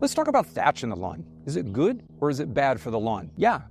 Let's talk about thatch in the lawn. Is it good or is it bad for the lawn? Yeah,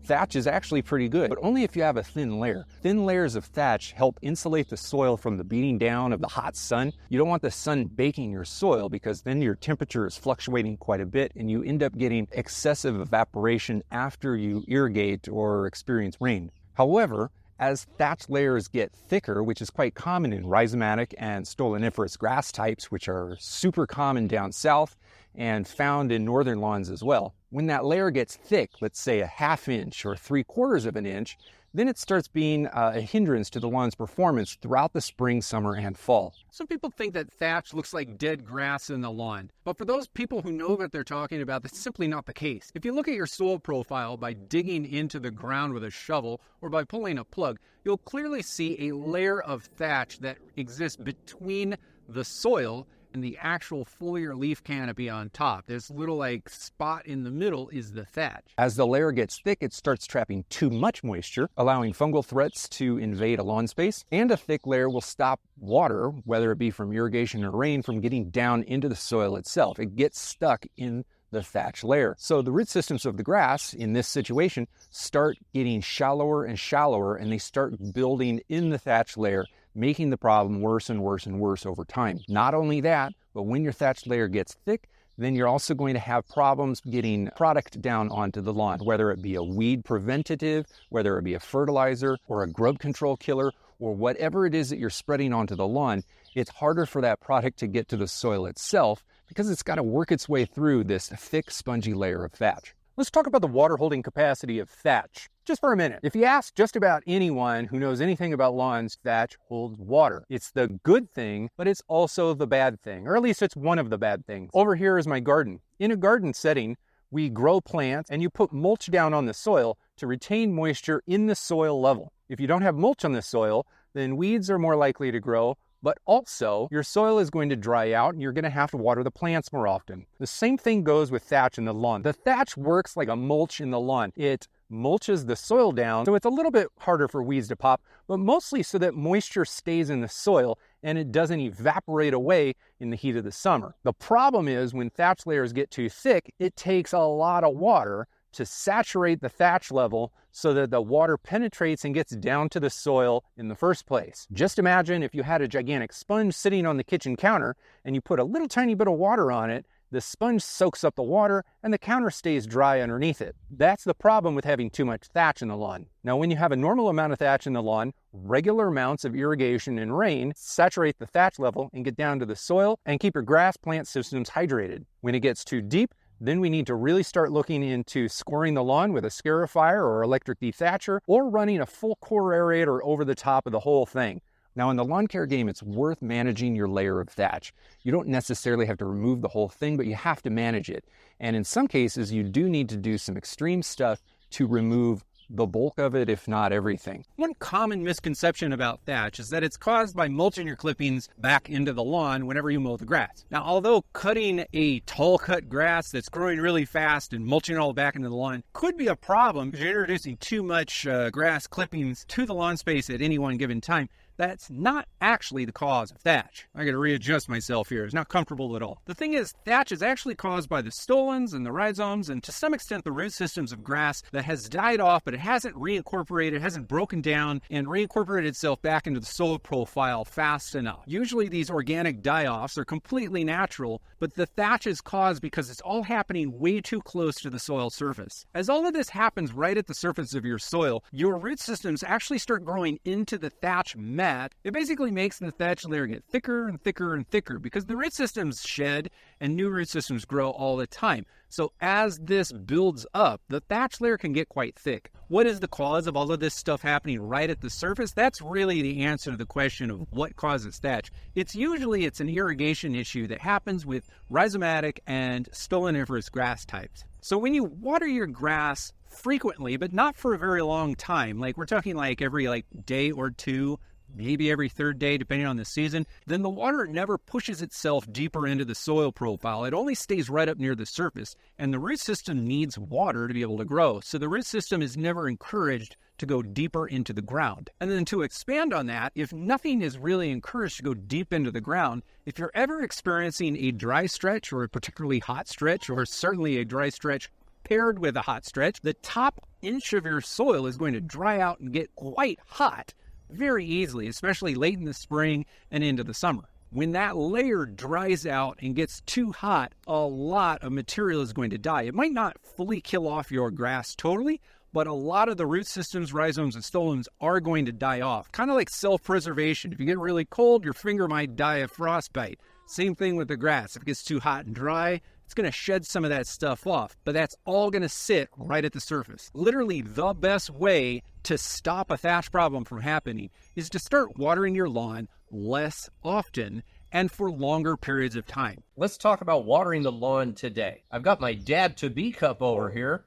thatch is actually pretty good, but only if you have a thin layer. Thin layers of thatch help insulate the soil from the beating down of the hot sun. You don't want the sun baking your soil because then your temperature is fluctuating quite a bit and you end up getting excessive evaporation after you irrigate or experience rain. However, as thatch layers get thicker, which is quite common in rhizomatic and stoloniferous grass types, which are super common down south and found in northern lawns as well. When that layer gets thick, let's say a ½ inch or 3/4 of an inch, then it starts being a hindrance to the lawn's performance throughout the spring, summer, and fall. Some people think that thatch looks like dead grass in the lawn, but for those people who know what they're talking about, that's simply not the case. If you look at your soil profile by digging into the ground with a shovel or by pulling a plug, you'll clearly see a layer of thatch that exists between the soil and the actual foliar leaf canopy on top. This little spot in the middle is the thatch. As the layer gets thick, it starts trapping too much moisture, allowing fungal threats to invade a lawn space, and a thick layer will stop water, whether it be from irrigation or rain, from getting down into the soil itself. It gets stuck in the thatch layer. So the root systems of the grass in this situation start getting shallower and shallower, and they start building in the thatch layer, making the problem worse and worse and worse over time. Not only that, but when your thatch layer gets thick, then you're also going to have problems getting product down onto the lawn, whether it be a weed preventative, whether it be a fertilizer or a grub control killer, or whatever it is that you're spreading onto the lawn. It's harder for that product to get to the soil itself because it's got to work its way through this thick, spongy layer of thatch. Let's talk about the water holding capacity of thatch just for a minute. If you ask just about anyone who knows anything about lawns, thatch holds water. It's the good thing, but it's also the bad thing, or at least it's one of the bad things. Over here is my garden. In a garden setting, we grow plants and you put mulch down on the soil to retain moisture in the soil level. If you don't have mulch on the soil, then weeds are more likely to grow, but also your soil is going to dry out and you're going to have to water the plants more often. The same thing goes with thatch in the lawn. The thatch works like a mulch in the lawn. It mulches the soil down, so it's a little bit harder for weeds to pop, but mostly so that moisture stays in the soil and it doesn't evaporate away in the heat of the summer. The problem is when thatch layers get too thick, it takes a lot of water to saturate the thatch level so that the water penetrates and gets down to the soil in the first place. Just imagine if you had a gigantic sponge sitting on the kitchen counter and you put a little tiny bit of water on it, the sponge soaks up the water and the counter stays dry underneath it. That's the problem with having too much thatch in the lawn. Now, when you have a normal amount of thatch in the lawn, regular amounts of irrigation and rain saturate the thatch level and get down to the soil and keep your grass plant systems hydrated. When it gets too deep, then we need to really start looking into scoring the lawn with a scarifier or electric dethatcher, or running a full core aerator over the top of the whole thing. Now in the lawn care game, it's worth managing your layer of thatch. You don't necessarily have to remove the whole thing, but you have to manage it. And in some cases, you do need to do some extreme stuff to remove the bulk of it, if not everything. One common misconception about thatch is that it's caused by mulching your clippings back into the lawn whenever you mow the grass. Now, although cutting a tall cut grass that's growing really fast and mulching it all back into the lawn could be a problem because you're introducing too much grass clippings to the lawn space at any one given time, that's not actually the cause of thatch. I gotta readjust myself here. It's not comfortable at all. The thing is, thatch is actually caused by the stolons and the rhizomes and to some extent the root systems of grass that has died off, but it hasn't reincorporated, hasn't broken down and reincorporated itself back into the soil profile fast enough. Usually these organic die-offs are completely natural, but the thatch is caused because it's all happening way too close to the soil surface. As all of this happens right at the surface of your soil, your root systems actually start growing into the thatch mat. It basically makes the thatch layer get thicker and thicker and thicker because the root systems shed and new root systems grow all the time. So as this builds up, the thatch layer can get quite thick. What is the cause of all of this stuff happening right at the surface? That's really the answer to the question of what causes thatch. It's an irrigation issue that happens with rhizomatic and stoloniferous grass types. So when you water your grass frequently, but not for a very long time, like we're talking like every day or two, maybe every third day, depending on the season, then the water never pushes itself deeper into the soil profile. It only stays right up near the surface, and the root system needs water to be able to grow. So the root system is never encouraged to go deeper into the ground. And then to expand on that, if nothing is really encouraged to go deep into the ground, if you're ever experiencing a dry stretch or a particularly hot stretch, or certainly a dry stretch paired with a hot stretch, the top inch of your soil is going to dry out and get quite hot very easily, especially late in the spring and into the summer. When that layer dries out and gets too hot, a lot of material is going to die. It might not fully kill off your grass totally, but a lot of the root systems, rhizomes, and stolons are going to die off. Kind of like self-preservation. If you get really cold, your finger might die of frostbite. Same thing with the grass. If it gets too hot and dry, it's going to shed some of that stuff off, but that's all going to sit right at the surface. Literally, the best way to stop a thatch problem from happening is to start watering your lawn less often and for longer periods of time. Let's talk about watering the lawn today. I've got my dad-to-be cup over here,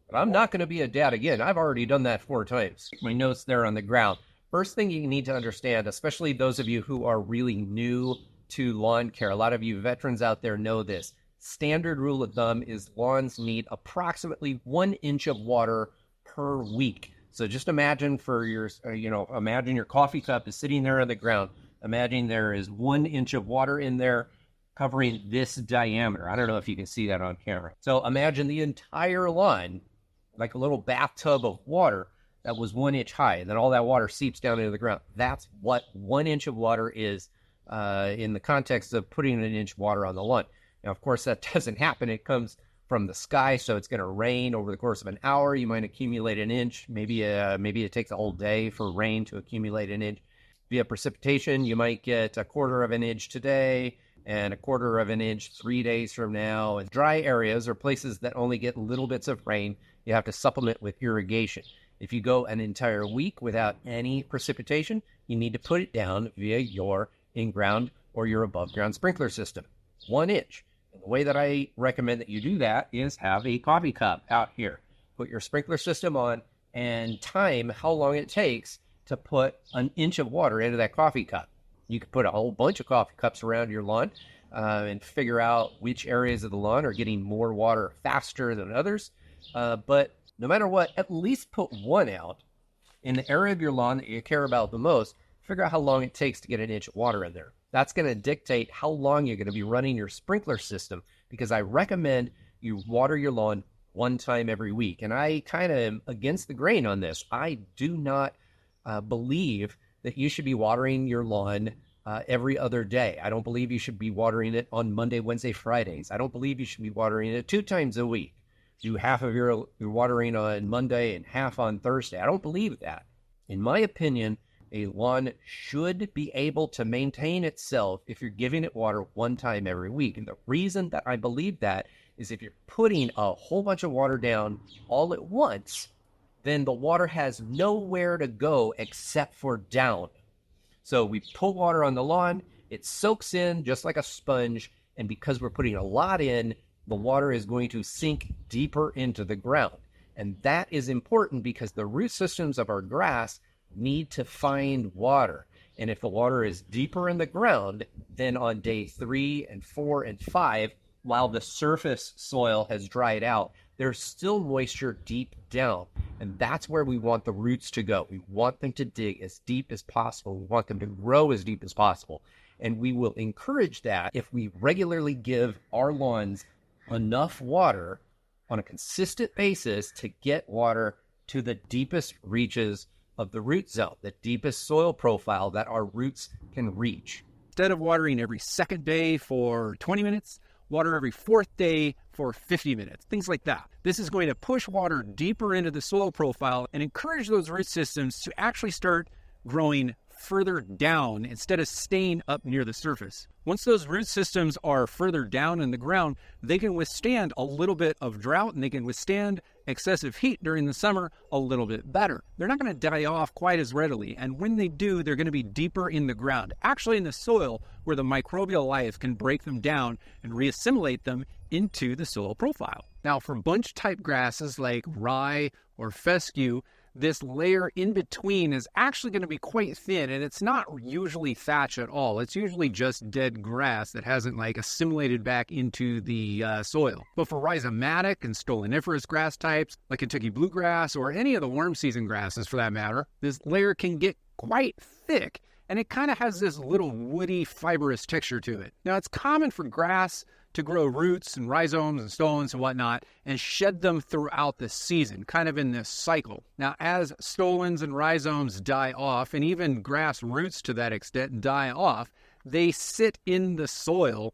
but I'm not going to be a dad again. I've already done that 4 times. My notes there on the ground. First thing you need to understand, especially those of you who are really new to lawn care, a lot of you veterans out there know this. Standard rule of thumb is lawns need approximately 1 inch of water per week. So just imagine for your, imagine your coffee cup is sitting there on the ground. Imagine there is 1 inch of water in there covering this diameter. I don't know if you can see that on camera. So imagine the entire lawn, like a little bathtub of water that was 1 inch high. And then all that water seeps down into the ground. That's what 1 inch of water is in the context of putting 1 inch of water on the lawn. Now, of course, that doesn't happen. It comes from the sky, so it's going to rain over the course of an hour. You might accumulate 1 inch. Maybe it takes a whole day for rain to accumulate 1 inch. Via precipitation, you might get 1/4 of an inch today and 1/4 of an inch 3 days from now. And dry areas are places that only get little bits of rain. You have to supplement with irrigation. If you go an entire week without any precipitation, you need to put it down via your in-ground or your above-ground sprinkler system. 1 inch. And the way that I recommend that you do that is have a coffee cup out here. Put your sprinkler system on and time how long it takes to put 1 inch of water into that coffee cup. You could put a whole bunch of coffee cups around your lawn and figure out which areas of the lawn are getting more water faster than others. But no matter what, at least put 1 out in the area of your lawn that you care about the most. Figure out how long it takes to get 1 inch of water in there. That's going to dictate how long you're going to be running your sprinkler system, because I recommend you water your lawn 1 time every week. And I kind of am against the grain on this. I do not believe that you should be watering your lawn every other day. I don't believe you should be watering it on Monday, Wednesday, Fridays. I don't believe you should be watering it 2 times a week. Do half of your watering on Monday and half on Thursday. I don't believe that. In my opinion, a lawn should be able to maintain itself if you're giving it water 1 time every week. And the reason that I believe that is if you're putting a whole bunch of water down all at once, then the water has nowhere to go except for down. So we put water on the lawn, it soaks in just like a sponge, and because we're putting a lot in, the water is going to sink deeper into the ground. And that is important because the root systems of our grass need to find water. And if the water is deeper in the ground, then on day 3 and 4 and 5, while the surface soil has dried out, there's still moisture deep down. And that's where we want the roots to go. We want them to dig as deep as possible. We want them to grow as deep as possible. And we will encourage that if we regularly give our lawns enough water on a consistent basis to get water to the deepest reaches of the root zone, the deepest soil profile that our roots can reach. Instead of watering every second day for 20 minutes, water every 4th day for 50 minutes, things like that. This is going to push water deeper into the soil profile and encourage those root systems to actually start growing further down instead of staying up near the surface. Once those root systems are further down in the ground, they can withstand a little bit of drought and they can withstand excessive heat during the summer a little bit better. They're not going to die off quite as readily, and when they do, they're going to be deeper in the ground, actually in the soil where the microbial life can break them down and reassimilate them into the soil profile. Now, for bunch type grasses like rye or fescue, this layer in between is actually going to be quite thin, and it's not usually thatch at all. It's usually just dead grass that hasn't like assimilated back into the soil. But for rhizomatic and stoloniferous grass types, like Kentucky bluegrass or any of the warm season grasses for that matter, this layer can get quite thick, and it kind of has this little woody, fibrous texture to it. Now, it's common for grass to grow roots and rhizomes and stolons and whatnot and shed them throughout the season, kind of in this cycle. Now, as stolons and rhizomes die off, and even grass roots to that extent die off, they sit in the soil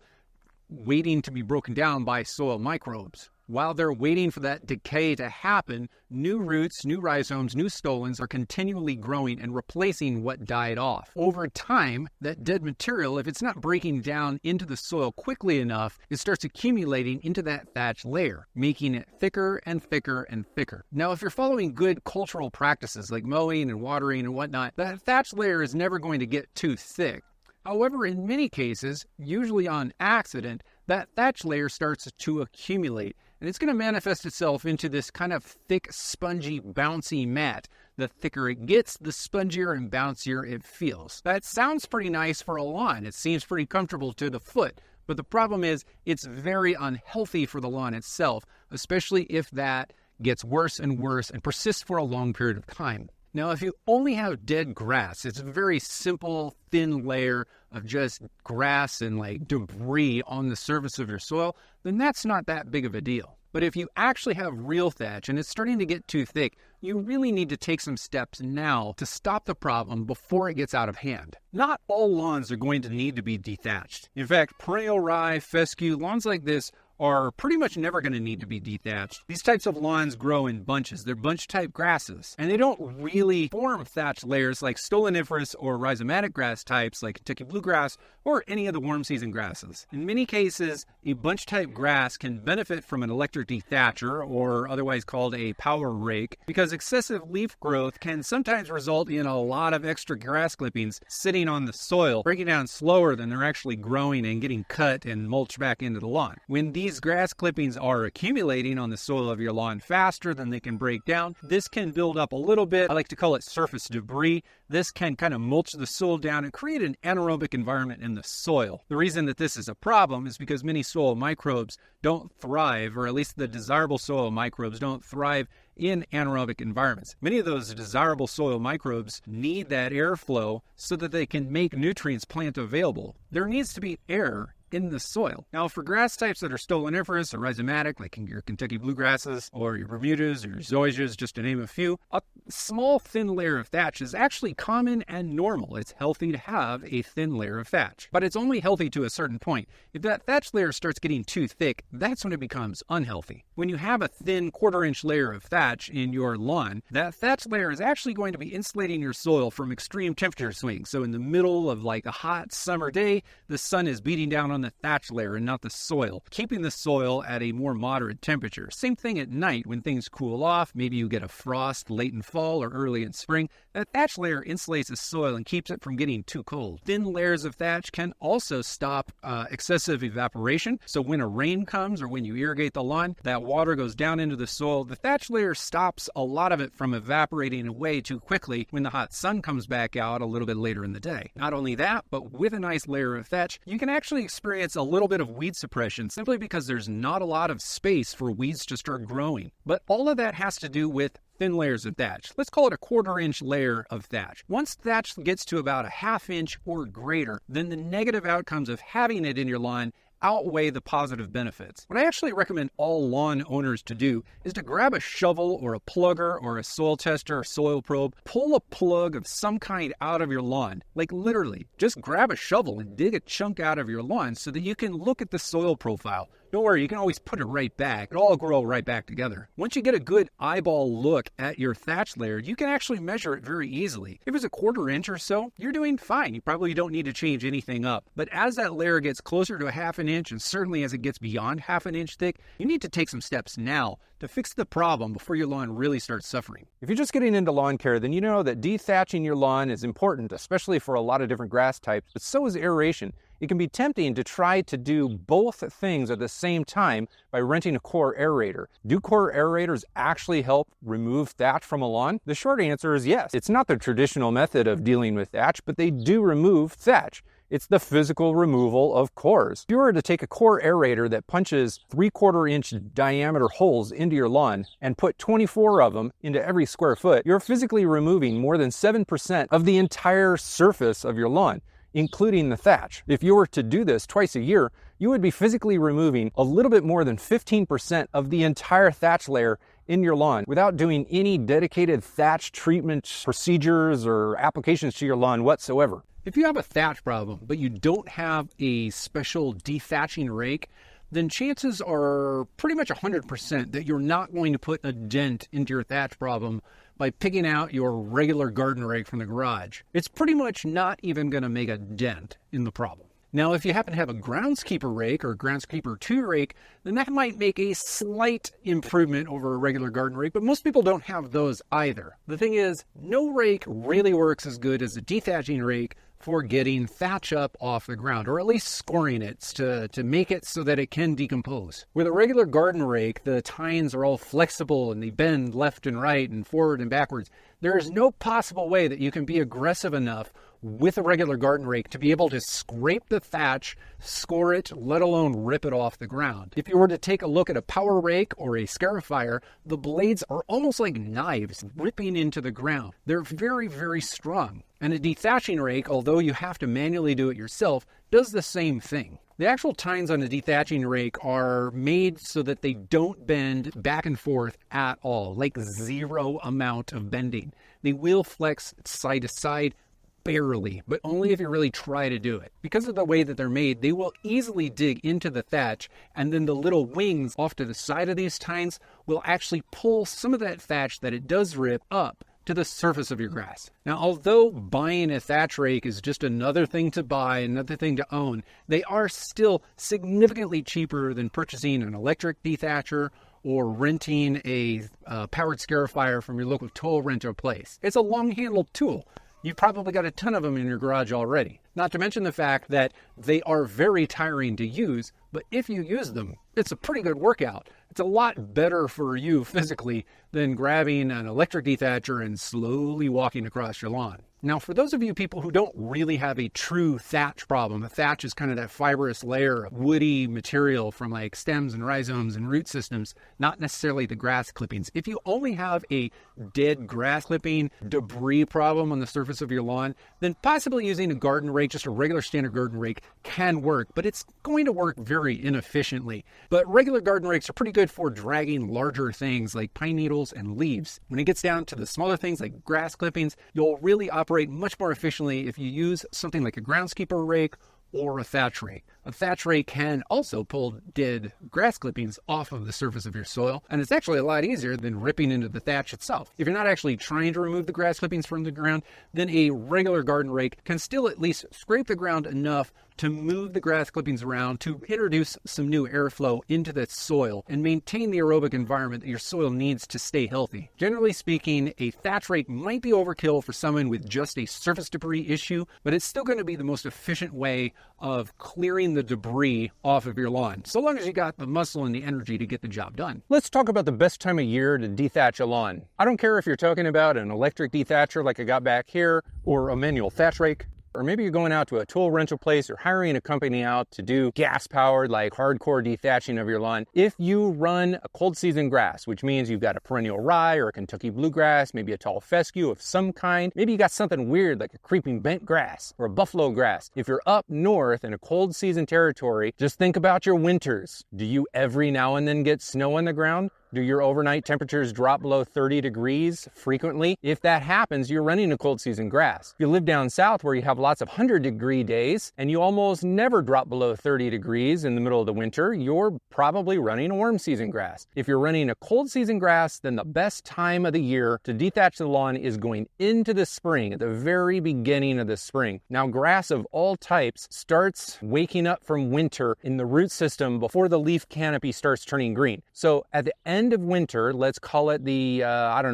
waiting to be broken down by soil microbes. While they're waiting for that decay to happen, new roots, new rhizomes, new stolons are continually growing and replacing what died off. Over time, that dead material, if it's not breaking down into the soil quickly enough, it starts accumulating into that thatch layer, making it thicker and thicker and thicker. Now, if you're following good cultural practices like mowing and watering and whatnot, that thatch layer is never going to get too thick. However, in many cases, usually on accident, that thatch layer starts to accumulate, and it's going to manifest itself into this kind of thick, spongy, bouncy mat. The thicker it gets, the spongier and bouncier it feels. That sounds pretty nice for a lawn. It seems pretty comfortable to the foot, but the problem is it's very unhealthy for the lawn itself, especially if that gets worse and worse and persists for a long period of time. Now, if you only have dead grass, it's a very simple, thin layer of just grass and like debris on the surface of your soil, then that's not that big of a deal. But if you actually have real thatch and it's starting to get too thick, you really need to take some steps now to stop the problem before it gets out of hand. Not all lawns are going to need to be dethatched. In fact, perennial rye, fescue, lawns like this are pretty much never going to need to be dethatched. These types of lawns grow in bunches. They're bunch-type grasses, and they don't really form thatch layers like stoloniferous or rhizomatic grass types like Kentucky bluegrass or any of the warm season grasses. In many cases, a bunch-type grass can benefit from an electric dethatcher, or otherwise called a power rake, because excessive leaf growth can sometimes result in a lot of extra grass clippings sitting on the soil, breaking down slower than they're actually growing and getting cut and mulched back into the lawn. When these grass clippings are accumulating on the soil of your lawn faster than they can break down, this can build up a little bit. I like to call it surface debris. This can kind of mulch the soil down and create an anaerobic environment in the soil. The reason that this is a problem is because many soil microbes don't thrive, or at least the desirable soil microbes don't thrive in anaerobic environments. Many of those desirable soil microbes need that airflow so that they can make nutrients plant available. There needs to be air in the soil. Now, for grass types that are stoloniferous or rhizomatic, like your Kentucky bluegrasses or your Bermudas or your zoysias, just to name a few, a small thin layer of thatch is actually common and normal. It's healthy to have a thin layer of thatch, but it's only healthy to a certain point. If that thatch layer starts getting too thick, that's when it becomes unhealthy. When you have a thin quarter-inch layer of thatch in your lawn, that thatch layer is actually going to be insulating your soil from extreme temperature swings. So in the middle of like a hot summer day, the sun is beating down on the thatch layer and not the soil, keeping the soil at a more moderate temperature. Same thing at night when things cool off. Maybe you get a frost late in fall or early in spring. That thatch layer insulates the soil and keeps it from getting too cold. Thin layers of thatch can also stop excessive evaporation. So when a rain comes or when you irrigate the lawn, that water goes down into the soil. The thatch layer stops a lot of it from evaporating away too quickly when the hot sun comes back out a little bit later in the day. Not only that, but with a nice layer of thatch, you can actually experience a little bit of weed suppression simply because there's not a lot of space for weeds to start growing. But all of that has to do with thin layers of thatch. Let's call it a quarter-inch layer of thatch. Once thatch gets to about a half-inch or greater, then the negative outcomes of having it in your lawn outweigh the positive benefits. What I actually recommend all lawn owners to do is to grab a shovel or a plugger or a soil tester or soil probe, pull a plug of some kind out of your lawn. Like literally, just grab a shovel and dig a chunk out of your lawn so that you can look at the soil profile. Don't worry, you can always put it right back. It'll all grow right back together. Once you get a good eyeball look at your thatch layer, you can actually measure it very easily. If it's a quarter-inch or so, you're doing fine. You probably don't need to change anything up. But as that layer gets closer to a half an inch, and certainly as it gets beyond half an inch thick, you need to take some steps now to fix the problem before your lawn really starts suffering. If you're just getting into lawn care, then you know that dethatching your lawn is important, especially for a lot of different grass types, but so is aeration. It can be tempting to try to do both things at the same time by renting a core aerator. Do core aerators actually help remove thatch from a lawn? The short answer is yes. It's not the traditional method of dealing with thatch, but they do remove thatch. It's the physical removal of cores. If you were to take a core aerator that punches 3/4 inch diameter holes into your lawn and put 24 of them into every square foot, you're physically removing more than 7% of the entire surface of your lawn, including the thatch. If you were to do this twice a year, you would be physically removing a little bit more than 15% of the entire thatch layer in your lawn without doing any dedicated thatch treatment procedures or applications to your lawn whatsoever. If you have a thatch problem, but you don't have a special dethatching rake, then chances are pretty much 100% that you're not going to put a dent into your thatch problem by picking out your regular garden rake from the garage. It's pretty much not even going to make a dent in the problem. Now, if you happen to have a groundskeeper rake or a groundskeeper 2 rake, then that might make a slight improvement over a regular garden rake, but most people don't have those either. The thing is, no rake really works as good as a dethatching rake for getting thatch up off the ground, or at least scoring it to make it so that it can decompose. With a regular garden rake, the tines are all flexible and they bend left and right and forward and backwards. There is no possible way that you can be aggressive enough with a regular garden rake to be able to scrape the thatch, score it, let alone rip it off the ground. If you were to take a look at a power rake or a scarifier, the blades are almost like knives ripping into the ground. They're very, very strong. And a dethatching rake, although you have to manually do it yourself, does the same thing. The actual tines on a dethatching rake are made so that they don't bend back and forth at all, like zero amount of bending. They will flex side to side, barely, but only if you really try to do it. Because of the way that they're made, they will easily dig into the thatch, and then the little wings off to the side of these tines will actually pull some of that thatch that it does rip up to the surface of your grass. Now, although buying a thatch rake is just another thing to buy, another thing to own, they are still significantly cheaper than purchasing an electric dethatcher or renting a powered scarifier from your local tool rental place. It's a long-handled tool. You've probably got a ton of them in your garage already. Not to mention the fact that they are very tiring to use, but if you use them, it's a pretty good workout. It's a lot better for you physically than grabbing an electric dethatcher and slowly walking across your lawn. Now, for those of you people who don't really have a true thatch problem, a thatch is kind of that fibrous layer of woody material from like stems and rhizomes and root systems, not necessarily the grass clippings. If you only have a dead grass clipping debris problem on the surface of your lawn, then possibly using a garden rake, just a regular standard garden rake, can work, but it's going to work very inefficiently. But regular garden rakes are pretty good for dragging larger things like pine needles and leaves. When it gets down to the smaller things like grass clippings, you'll really operate much more efficiently if you use something like a groundskeeper rake or a thatch rake. A thatch rake can also pull dead grass clippings off of the surface of your soil, and it's actually a lot easier than ripping into the thatch itself. If you're not actually trying to remove the grass clippings from the ground, then a regular garden rake can still at least scrape the ground enough to move the grass clippings around to introduce some new airflow into the soil and maintain the aerobic environment that your soil needs to stay healthy. Generally speaking, a thatch rake might be overkill for someone with just a surface debris issue, but it's still going to be the most efficient way of clearing the debris off of your lawn, so long as you got the muscle and the energy to get the job done. Let's talk about the best time of year to dethatch a lawn. I don't care if you're talking about an electric dethatcher like I got back here, or a manual thatch rake. Or maybe you're going out to a tool rental place or hiring a company out to do gas-powered, like hardcore dethatching of your lawn. If you run a cold season grass, which means you've got a perennial rye or a Kentucky bluegrass, maybe a tall fescue of some kind, maybe you got something weird like a creeping bent grass or a buffalo grass. If you're up north in a cold season territory, just think about your winters. Do you every now and then get snow on the ground? Do your overnight temperatures drop below 30 degrees frequently? If that happens, you're running a cold season grass. If you live down south where you have lots of 100-degree days and you almost never drop below 30 degrees in the middle of the winter, you're probably running a warm season grass. If you're running a cold season grass, then the best time of the year to dethatch the lawn is going into the spring, at the very beginning of the spring. Now, grass of all types starts waking up from winter in the root system before the leaf canopy starts turning green. So at the end end of winter, let's call it the,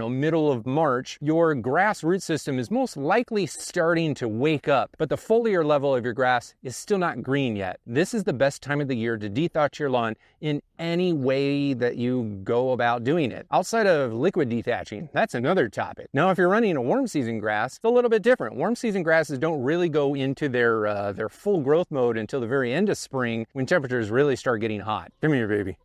middle of March, your grass root system is most likely starting to wake up, but the foliar level of your grass is still not green yet. This is the best time of the year to dethatch your lawn in any way that you go about doing it. Outside of liquid dethatching, that's another topic. Now, if you're running a warm season grass, it's a little bit different. Warm season grasses don't really go into their full growth mode until the very end of spring when temperatures really start getting hot. Come here, baby.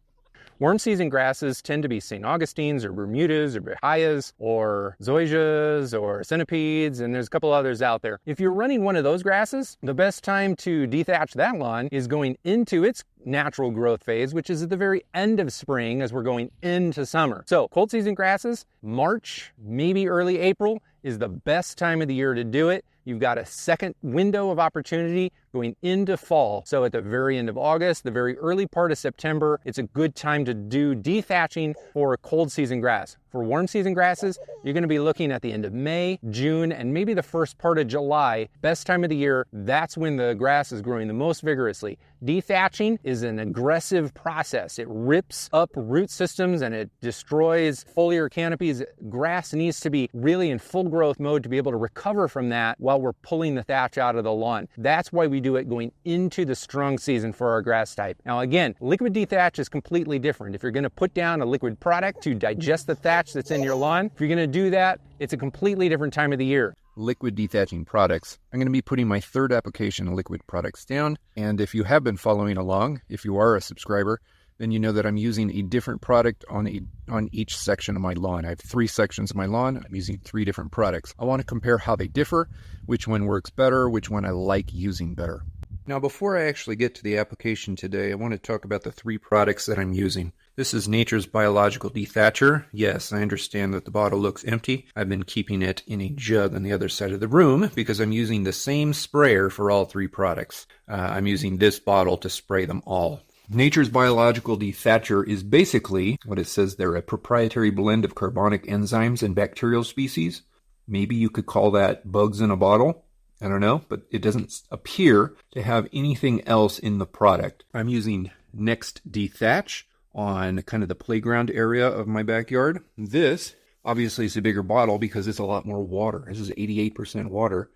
Warm season grasses tend to be St. Augustines or Bermudas or Bahayas or Zoysias or Centipedes, and there's a couple others out there. If you're running one of those grasses, the best time to dethatch that lawn is going into its natural growth phase, which is at the very end of spring as we're going into summer. So cold season grasses, March, maybe early April is the best time of the year to do it. You've got a second window of opportunity going into fall. So at the very end of August, the very early part of September, it's a good time to do dethatching for a cold season grass. For warm season grasses, you're going to be looking at the end of May, June, and maybe the first part of July. Best time of the year, that's when the grass is growing the most vigorously. Dethatching is an aggressive process. It rips up root systems and it destroys foliar canopies. Grass needs to be really in full growth mode to be able to recover from that while we're pulling the thatch out of the lawn. That's why we do it going into the strong season for our grass type. Now again, liquid dethatch is completely different. If you're going to put down a liquid product to digest the thatch that's in your lawn, if you're going to do that, it's a completely different time of the year. Liquid dethatching products. I'm going to be putting my third application of liquid products down, and if you have been following along, if you are a subscriber, then you know that I'm using a different product on each section of my lawn. I have 3 sections of my lawn. I'm using 3 different products. I want to compare how they differ, which one works better, which one I like using better. Now, before I actually get to the application today, I want to talk about the 3 products that I'm using. This is Nature's Biological Dethatcher. Yes, I understand that the bottle looks empty. I've been keeping it in a jug on the other side of the room because I'm using the same sprayer for all 3 products. I'm using this bottle to spray them all. Nature's Biological Dethatcher is basically what it says there, a proprietary blend of carbonic enzymes and bacterial species. Maybe you could call that bugs in a bottle. I don't know, but it doesn't appear to have anything else in the product. I'm using Next Dethatch on kind of the playground area of my backyard. This obviously is a bigger bottle because it's a lot more water. This is 88% water,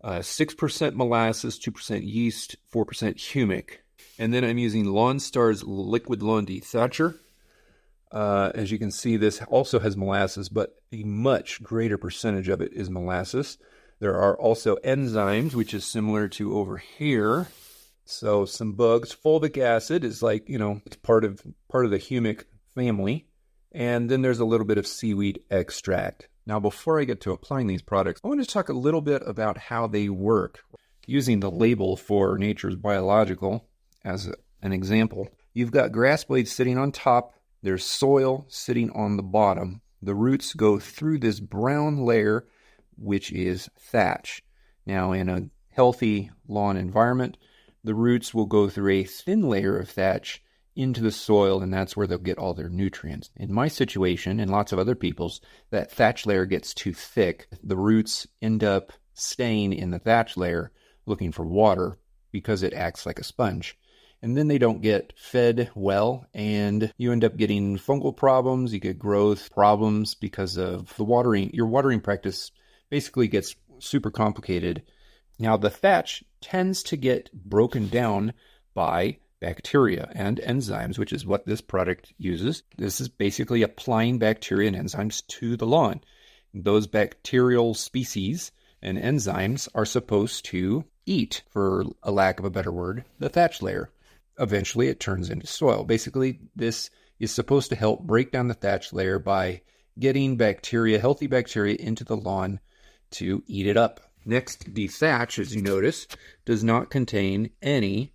6% molasses, 2% yeast, 4% humic. And then I'm using Lawn Star's Liquid Lawn Dethatcher. As you can see, this also has molasses, but a much greater percentage of it is molasses. There are also enzymes, which is similar to over here. So some bugs. Fulvic acid is like, it's part of the humic family. And then there's a little bit of seaweed extract. Now, before I get to applying these products, I want to talk a little bit about how they work. Using the label for Nature's Biological as an example, you've got grass blades sitting on top. There's soil sitting on the bottom. The roots go through this brown layer, which is thatch. Now, in a healthy lawn environment, the roots will go through a thin layer of thatch into the soil, and that's where they'll get all their nutrients. In my situation, and lots of other people's, that thatch layer gets too thick. The roots end up staying in the thatch layer looking for water because it acts like a sponge. And then they don't get fed well, and you end up getting fungal problems. You get growth problems because of the watering. Your watering practice basically gets super complicated. Now, the thatch tends to get broken down by bacteria and enzymes, which is what this product uses. This is basically applying bacteria and enzymes to the lawn. Those bacterial species and enzymes are supposed to eat, for a lack of a better word, the thatch layer. Eventually, it turns into soil. Basically, this is supposed to help break down the thatch layer by getting bacteria, healthy bacteria, into the lawn to eat it up. Next, Dethatch, as you notice, does not contain any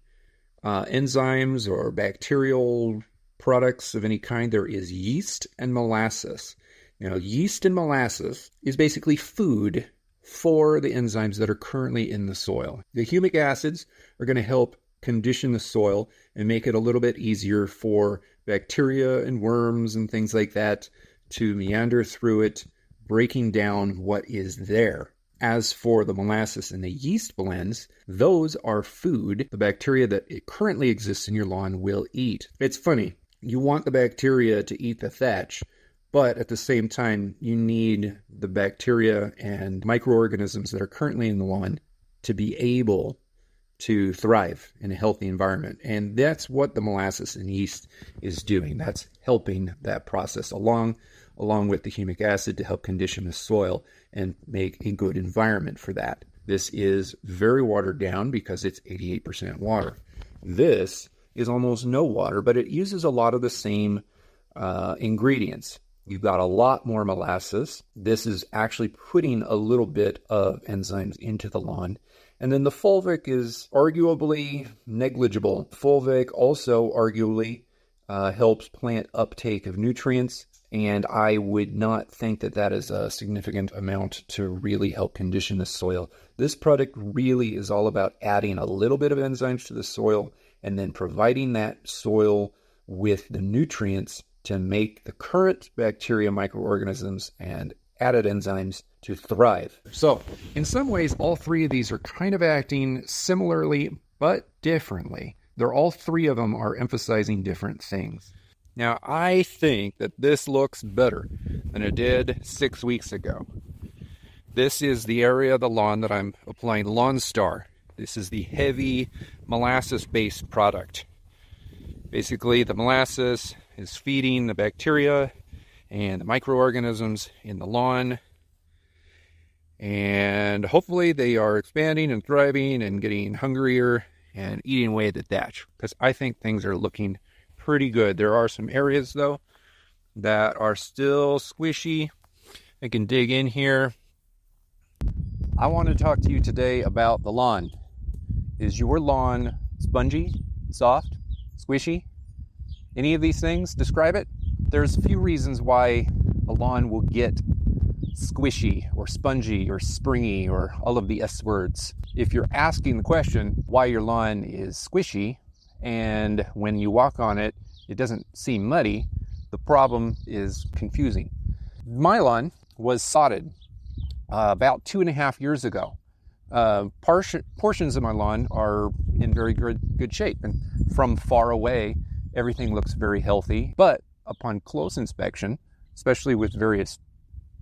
enzymes or bacterial products of any kind. There is yeast and molasses. Now, yeast and molasses is basically food for the enzymes that are currently in the soil. The humic acids are going to help condition the soil and make it a little bit easier for bacteria and worms and things like that to meander through it, breaking down what is there. As for the molasses and the yeast blends, those are food the bacteria that it currently exists in your lawn will eat. It's funny. You want the bacteria to eat the thatch, but at the same time, you need the bacteria and microorganisms that are currently in the lawn to be able to thrive in a healthy environment. And that's what the molasses and yeast is doing. That's helping that process along with the humic acid to help condition the soil and make a good environment for that. This is very watered down because it's 88% water. This is almost no water, but it uses a lot of the same ingredients. You've got a lot more molasses. This is actually putting a little bit of enzymes into the lawn. And then the fulvic is arguably negligible. Fulvic also arguably helps plant uptake of nutrients, and I would not think that that is a significant amount to really help condition the soil. This product really is all about adding a little bit of enzymes to the soil and then providing that soil with the nutrients to make the current bacteria, microorganisms, and added enzymes to thrive. So, in some ways, all three of these are kind of acting similarly, but differently. All three of them are emphasizing different things. Now, I think that this looks better than it did 6 weeks ago. This is the area of the lawn that I'm applying Lawn Star. This is the heavy molasses-based product. Basically, the molasses is feeding the bacteria and the microorganisms in the lawn, and hopefully they are expanding and thriving and getting hungrier and eating away at the thatch, because I think things are looking pretty good. There are some areas though that are still squishy. I can dig in here. I want to talk to you today about the lawn. Is your lawn spongy, soft, squishy? Any of these things describe it? There's a few reasons why a lawn will get squishy or spongy or springy or all of the S words. If you're asking the question why your lawn is squishy and when you walk on it, it doesn't seem muddy, the problem is confusing. My lawn was sodded about 2.5 years ago. Portions of my lawn are in very good shape, and from far away, everything looks very healthy. But upon close inspection, especially with various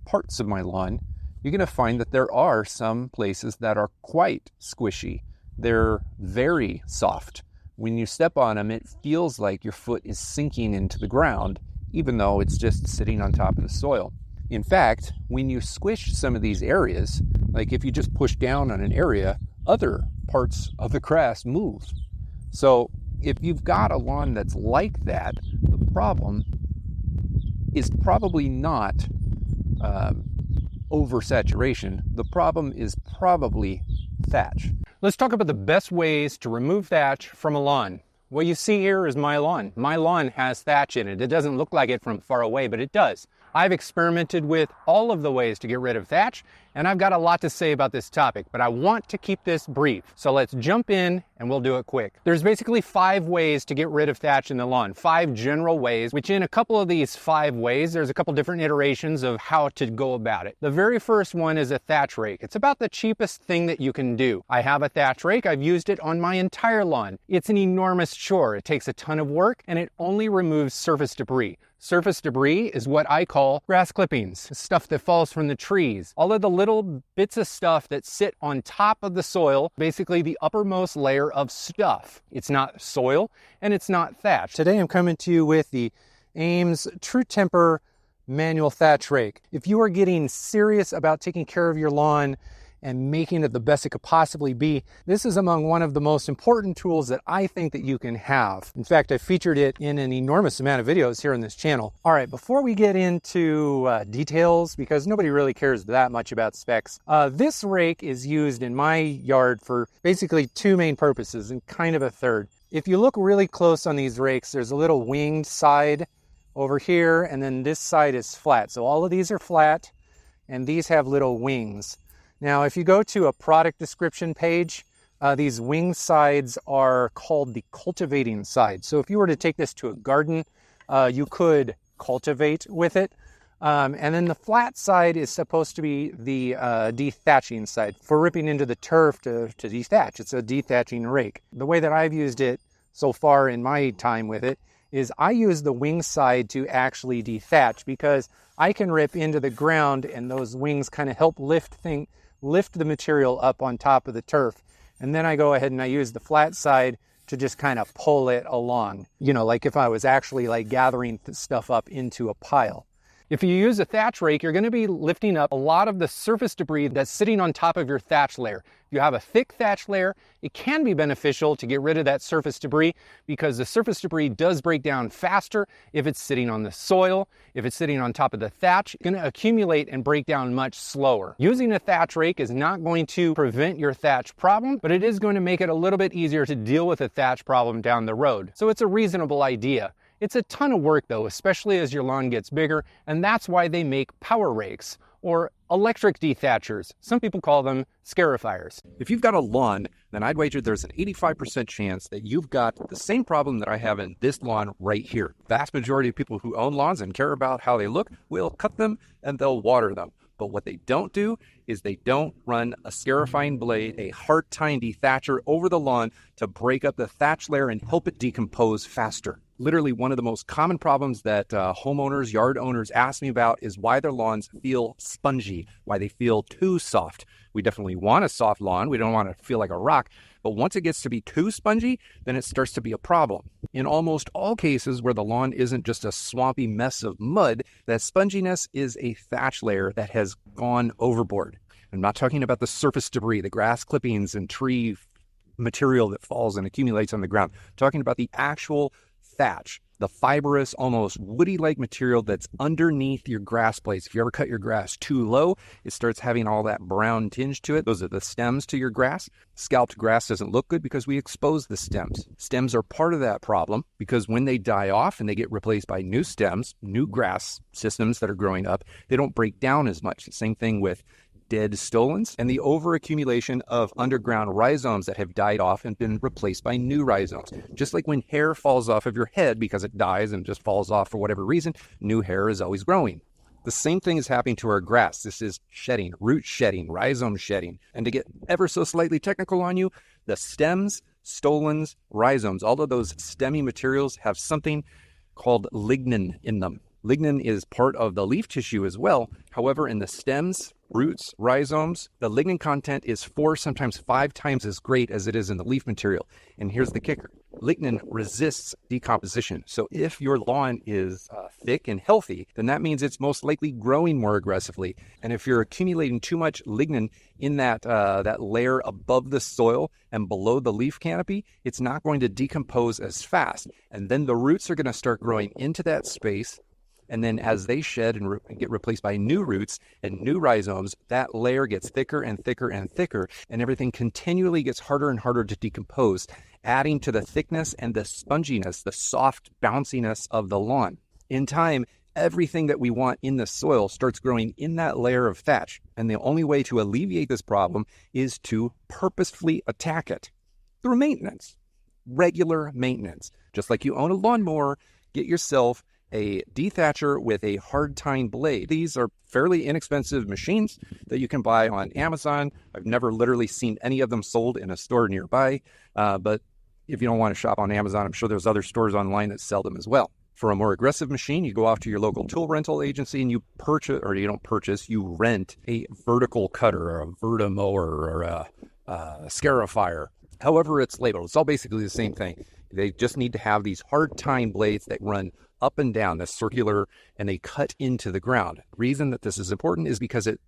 parts of my lawn, you're going to find that there are some places that are quite squishy. They're very soft. When you step on them, it feels like your foot is sinking into the ground, even though it's just sitting on top of the soil. In fact, when you squish some of these areas, like if you just push down on an area, other parts of the grass move. So if you've got a lawn that's like that, the problem is probably not oversaturation. The problem is probably thatch. Let's talk about the best ways to remove thatch from a lawn. What you see here is my lawn. My lawn has thatch in it. It doesn't look like it from far away, but it does. I've experimented with all of the ways to get rid of thatch, and I've got a lot to say about this topic, but I want to keep this brief. So let's jump in and we'll do it quick. There's basically 5 ways to get rid of thatch in the lawn, 5 general ways, which in a couple of these 5 ways, there's a couple different iterations of how to go about it. The very first one is a thatch rake. It's about the cheapest thing that you can do. I have a thatch rake. I've used it on my entire lawn. It's an enormous chore. It takes a ton of work and it only removes surface debris. Surface debris is what I call grass clippings, stuff that falls from the trees. All of the little bits of stuff that sit on top of the soil, basically the uppermost layer of stuff. It's not soil and it's not thatch. Today I'm coming to you with the Ames True Temper manual thatch rake. If you are getting serious about taking care of your lawn and making it the best it could possibly be, this is among one of the most important tools that I think that you can have. In fact, I featured it in an enormous amount of videos here on this channel. All right, before we get into details, because nobody really cares that much about specs, this rake is used in my yard for basically 2 main purposes and kind of a third. If you look really close on these rakes, there's a little winged side over here, and then this side is flat. So all of these are flat, and these have little wings. Now, if you go to a product description page, these wing sides are called the cultivating side. So if you were to take this to a garden, you could cultivate with it. And then the flat side is supposed to be the dethatching side for ripping into the turf to dethatch. It's a dethatching rake. The way that I've used it so far in my time with it is I use the wing side to actually dethatch, because I can rip into the ground and those wings kind of help lift the material up on top of the turf. And then I go ahead and I use the flat side to just kind of pull it along, like if I was actually like gathering stuff up into a pile. If you use a thatch rake, you're going to be lifting up a lot of the surface debris that's sitting on top of your thatch layer. If you have a thick thatch layer, it can be beneficial to get rid of that surface debris, because the surface debris does break down faster if it's sitting on the soil. If it's sitting on top of the thatch, it's going to accumulate and break down much slower. Using a thatch rake is not going to prevent your thatch problem, but it is going to make it a little bit easier to deal with a thatch problem down the road. So it's a reasonable idea. It's a ton of work though, especially as your lawn gets bigger, and that's why they make power rakes or electric dethatchers. Some people call them scarifiers. If you've got a lawn, then I'd wager there's an 85% chance that you've got the same problem that I have in this lawn right here. Vast majority of people who own lawns and care about how they look will cut them and they'll water them. But what they don't do is they don't run a scarifying blade, a hard-tine dethatcher over the lawn to break up the thatch layer and help it decompose faster. Literally one of the most common problems that homeowners, yard owners ask me about is why their lawns feel spongy, why they feel too soft. We definitely want a soft lawn. We don't want to feel like a rock. But once it gets to be too spongy, then it starts to be a problem. In almost all cases where the lawn isn't just a swampy mess of mud, that sponginess is a thatch layer that has gone overboard. I'm not talking about the surface debris, the grass clippings and tree material that falls and accumulates on the ground. I'm talking about the actual thatch, the fibrous, almost woody-like material that's underneath your grass blades. If you ever cut your grass too low, it starts having all that brown tinge to it. Those are the stems to your grass. Scalped grass doesn't look good because we expose the stems. Stems are part of that problem because when they die off and they get replaced by new stems, new grass systems that are growing up, they don't break down as much. Same thing with dead stolons and the overaccumulation of underground rhizomes that have died off and been replaced by new rhizomes. Just like when hair falls off of your head because it dies and just falls off for whatever reason, new hair is always growing. The same thing is happening to our grass. This is shedding, root shedding, rhizome shedding. And to get ever so slightly technical on you, the stems, stolons, rhizomes, all of those stemmy materials have something called lignin in them. Lignin is part of the leaf tissue as well. However, in the stems, roots, rhizomes, the lignin content is 4, sometimes 5 times as great as it is in the leaf material. And here's the kicker. Lignin resists decomposition. So if your lawn is thick and healthy, then that means it's most likely growing more aggressively. And if you're accumulating too much lignin in that layer above the soil and below the leaf canopy, it's not going to decompose as fast. And then the roots are going to start growing into that space. And then as they shed and get replaced by new roots and new rhizomes, that layer gets thicker and thicker and thicker, and everything continually gets harder and harder to decompose, adding to the thickness and the sponginess, the soft bounciness of the lawn. In time, everything that we want in the soil starts growing in that layer of thatch. And the only way to alleviate this problem is to purposefully attack it through maintenance, regular maintenance. Just like you own a lawnmower, get yourself a dethatcher with a hard-tine blade. These are fairly inexpensive machines that you can buy on Amazon. I've never literally seen any of them sold in a store nearby, but if you don't want to shop on Amazon, I'm sure there's other stores online that sell them as well. For a more aggressive machine, you go off to your local tool rental agency and you rent a vertical cutter or a vertimower or a scarifier. However it's labeled, it's all basically the same thing. They just need to have these hard-tine blades that run up and down, that's circular, and they cut into the ground. The reason that this is important is because it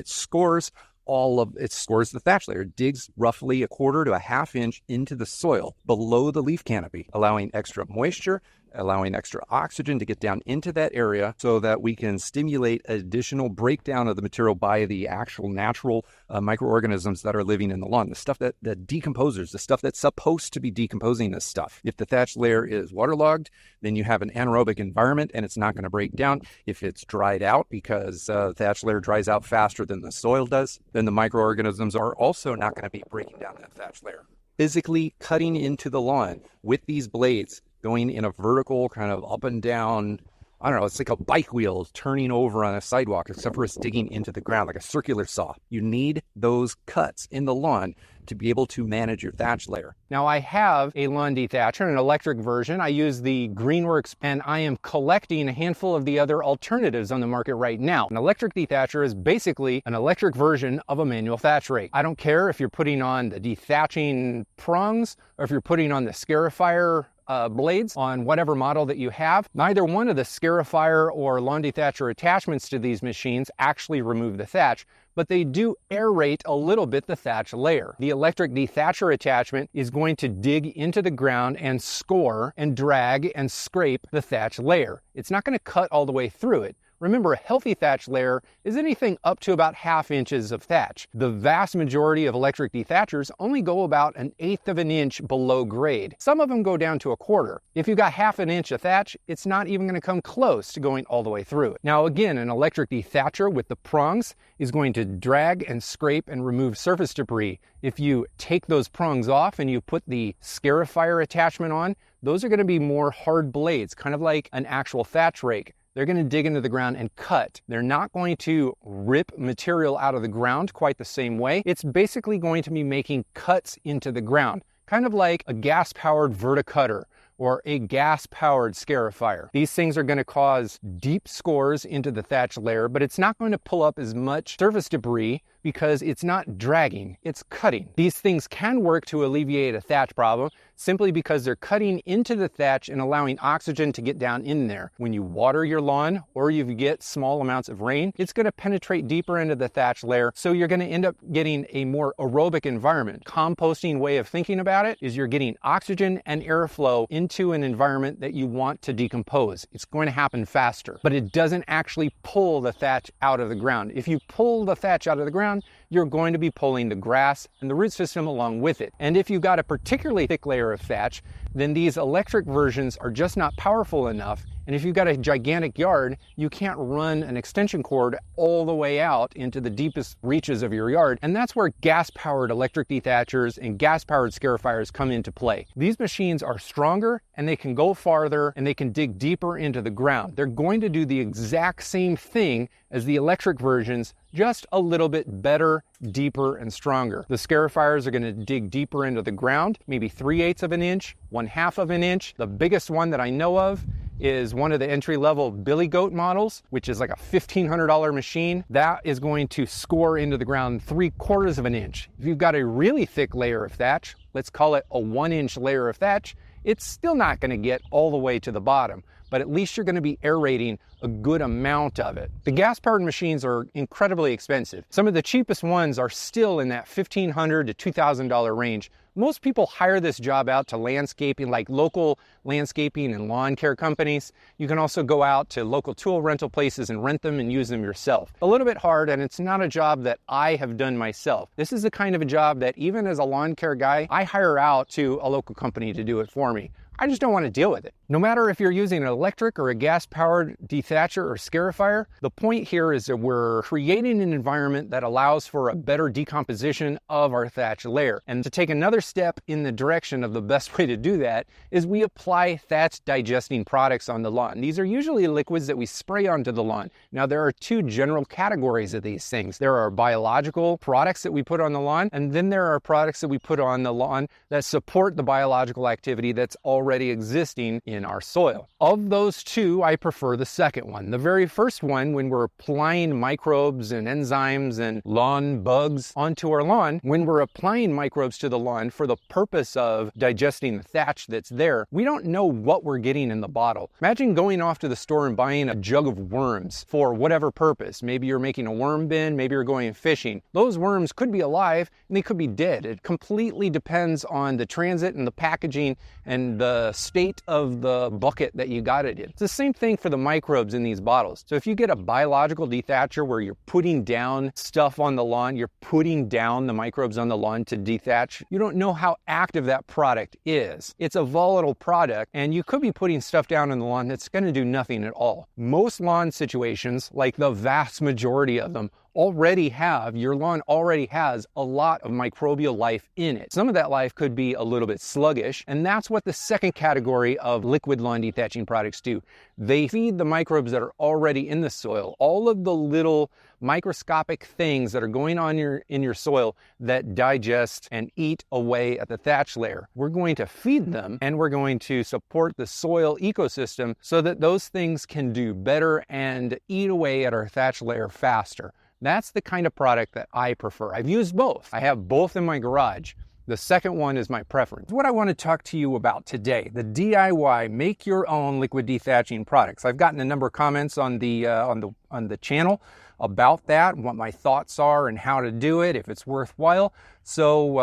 scores the thatch layer. It digs roughly 1/4 to 1/2 inch into the soil below the leaf canopy, allowing extra moisture, allowing extra oxygen to get down into that area so that we can stimulate additional breakdown of the material by the actual natural microorganisms that are living in the lawn, the stuff that decomposes, the stuff that's supposed to be decomposing this stuff. If the thatch layer is waterlogged, then you have an anaerobic environment and it's not going to break down. If it's dried out because the thatch layer dries out faster than the soil does, then the microorganisms are also not going to be breaking down that thatch layer. Physically cutting into the lawn with these blades, going in a vertical kind of up and down I don't know, it's like a bike wheel turning over on a sidewalk, except for it's digging into the ground like a circular saw. You need those cuts in the lawn to be able to manage your thatch layer. Now I have a lawn dethatcher, an electric version. I use the Greenworks, and I am collecting a handful of the other alternatives on the market right now. An electric dethatcher is basically an electric version of a manual thatch rake. I don't care if you're putting on the dethatching prongs or if you're putting on the Scarifier blades on whatever model that you have. Neither one of the Scarifier or lawn dethatcher attachments to these machines actually remove the thatch, but they do aerate a little bit the thatch layer. The electric dethatcher attachment is going to dig into the ground and score and drag and scrape the thatch layer. It's not going to cut all the way through it. Remember, a healthy thatch layer is anything up to about 1/2 inches of thatch. The vast majority of electric dethatchers only go about 1/8 of an inch below grade. Some of them go down to 1/4. If you got 1/2 inch of thatch, it's not even going to come close to going all the way through it. Now again, an electric dethatcher with the prongs is going to drag and scrape and remove surface debris. If you take those prongs off and you put the Scarifier attachment on, those are going to be more hard blades, kind of like an actual thatch rake. They're going to dig into the ground and cut. They're not going to rip material out of the ground quite the same way. It's basically going to be making cuts into the ground, kind of like a gas-powered verticutter or a gas-powered Scarifier. These things are going to cause deep scores into the thatch layer, but it's not going to pull up as much surface debris because it's not dragging, it's cutting. These things can work to alleviate a thatch problem simply because they're cutting into the thatch and allowing oxygen to get down in there. When you water your lawn or you get small amounts of rain, it's going to penetrate deeper into the thatch layer, so you're going to end up getting a more aerobic environment. Composting way of thinking about it is you're getting oxygen and airflow into an environment that you want to decompose. It's going to happen faster, but it doesn't actually pull the thatch out of the ground. If you pull the thatch out of the ground, you're going to be pulling the grass and the root system along with it. And if you've got a particularly thick layer of thatch, then these electric versions are just not powerful enough. And if you've got a gigantic yard, you can't run an extension cord all the way out into the deepest reaches of your yard. And that's where gas-powered electric dethatchers and gas-powered Scarifiers come into play. These machines are stronger and they can go farther and they can dig deeper into the ground. They're going to do the exact same thing as the electric versions, just a little bit better, deeper, and stronger. The Scarifiers are going to dig deeper into the ground, maybe 3/8 of an inch, 1/2 of an inch. The biggest one that I know of is one of the entry-level Billy Goat models, which is like a $1,500 machine. That is going to score into the ground 3/4 of an inch. If you've got a really thick layer of thatch, let's call it a 1-inch layer of thatch, it's still not going to get all the way to the bottom, but at least you're going to be aerating a good amount of it. The gas-powered machines are incredibly expensive. Some of the cheapest ones are still in that $1,500 to $2,000 range. Most people hire this job out to landscaping, like local landscaping and lawn care companies. You can also go out to local tool rental places and rent them and use them yourself. A little bit hard, and it's not a job that I have done myself. This is the kind of a job that even as a lawn care guy, I hire out to a local company to do it for me. I just don't want to deal with it. No matter if you're using an electric or a gas-powered dethatcher or Scarifier, the point here is that we're creating an environment that allows for a better decomposition of our thatch layer. And to take another step in the direction of the best way to do that is we apply thatch digesting products on the lawn. These are usually liquids that we spray onto the lawn. Now, there are two general categories of these things. There are biological products that we put on the lawn, and then there are products that we put on the lawn that support the biological activity that's already existing in our soil. Of those two, I prefer the second one. The very first one, when we're applying microbes and enzymes and lawn bugs onto our lawn, when we're applying microbes to the lawn for the purpose of digesting the thatch that's there, we don't know what we're getting in the bottle. Imagine going off to the store and buying a jug of worms for whatever purpose. Maybe you're making a worm bin, maybe you're going fishing. Those worms could be alive and they could be dead. It completely depends on the transit and the packaging and the state of the bucket that you got it in. It's the same thing for the microbes in these bottles. So if you get a biological dethatcher where you're putting down stuff on the lawn, you're putting down the microbes on the lawn to dethatch, you don't know how active that product is. It's a volatile product, and you could be putting stuff down on the lawn that's going to do nothing at all. Most lawn situations, like the vast majority of them, your lawn already has a lot of microbial life in it. Some of that life could be a little bit sluggish, and that's what the second category of liquid lawn dethatching products do. They feed the microbes that are already in the soil, all of the little microscopic things that are going on in your soil that digest and eat away at the thatch layer. We're going to feed them, and we're going to support the soil ecosystem so that those things can do better and eat away at our thatch layer faster. That's the kind of product that I prefer. I've used both. I have both in my garage. The second one is my preference. What I want to talk to you about today, the DIY, make your own liquid dethatching products. I've gotten a number of comments on the channel about that, what my thoughts are and how to do it, if it's worthwhile. So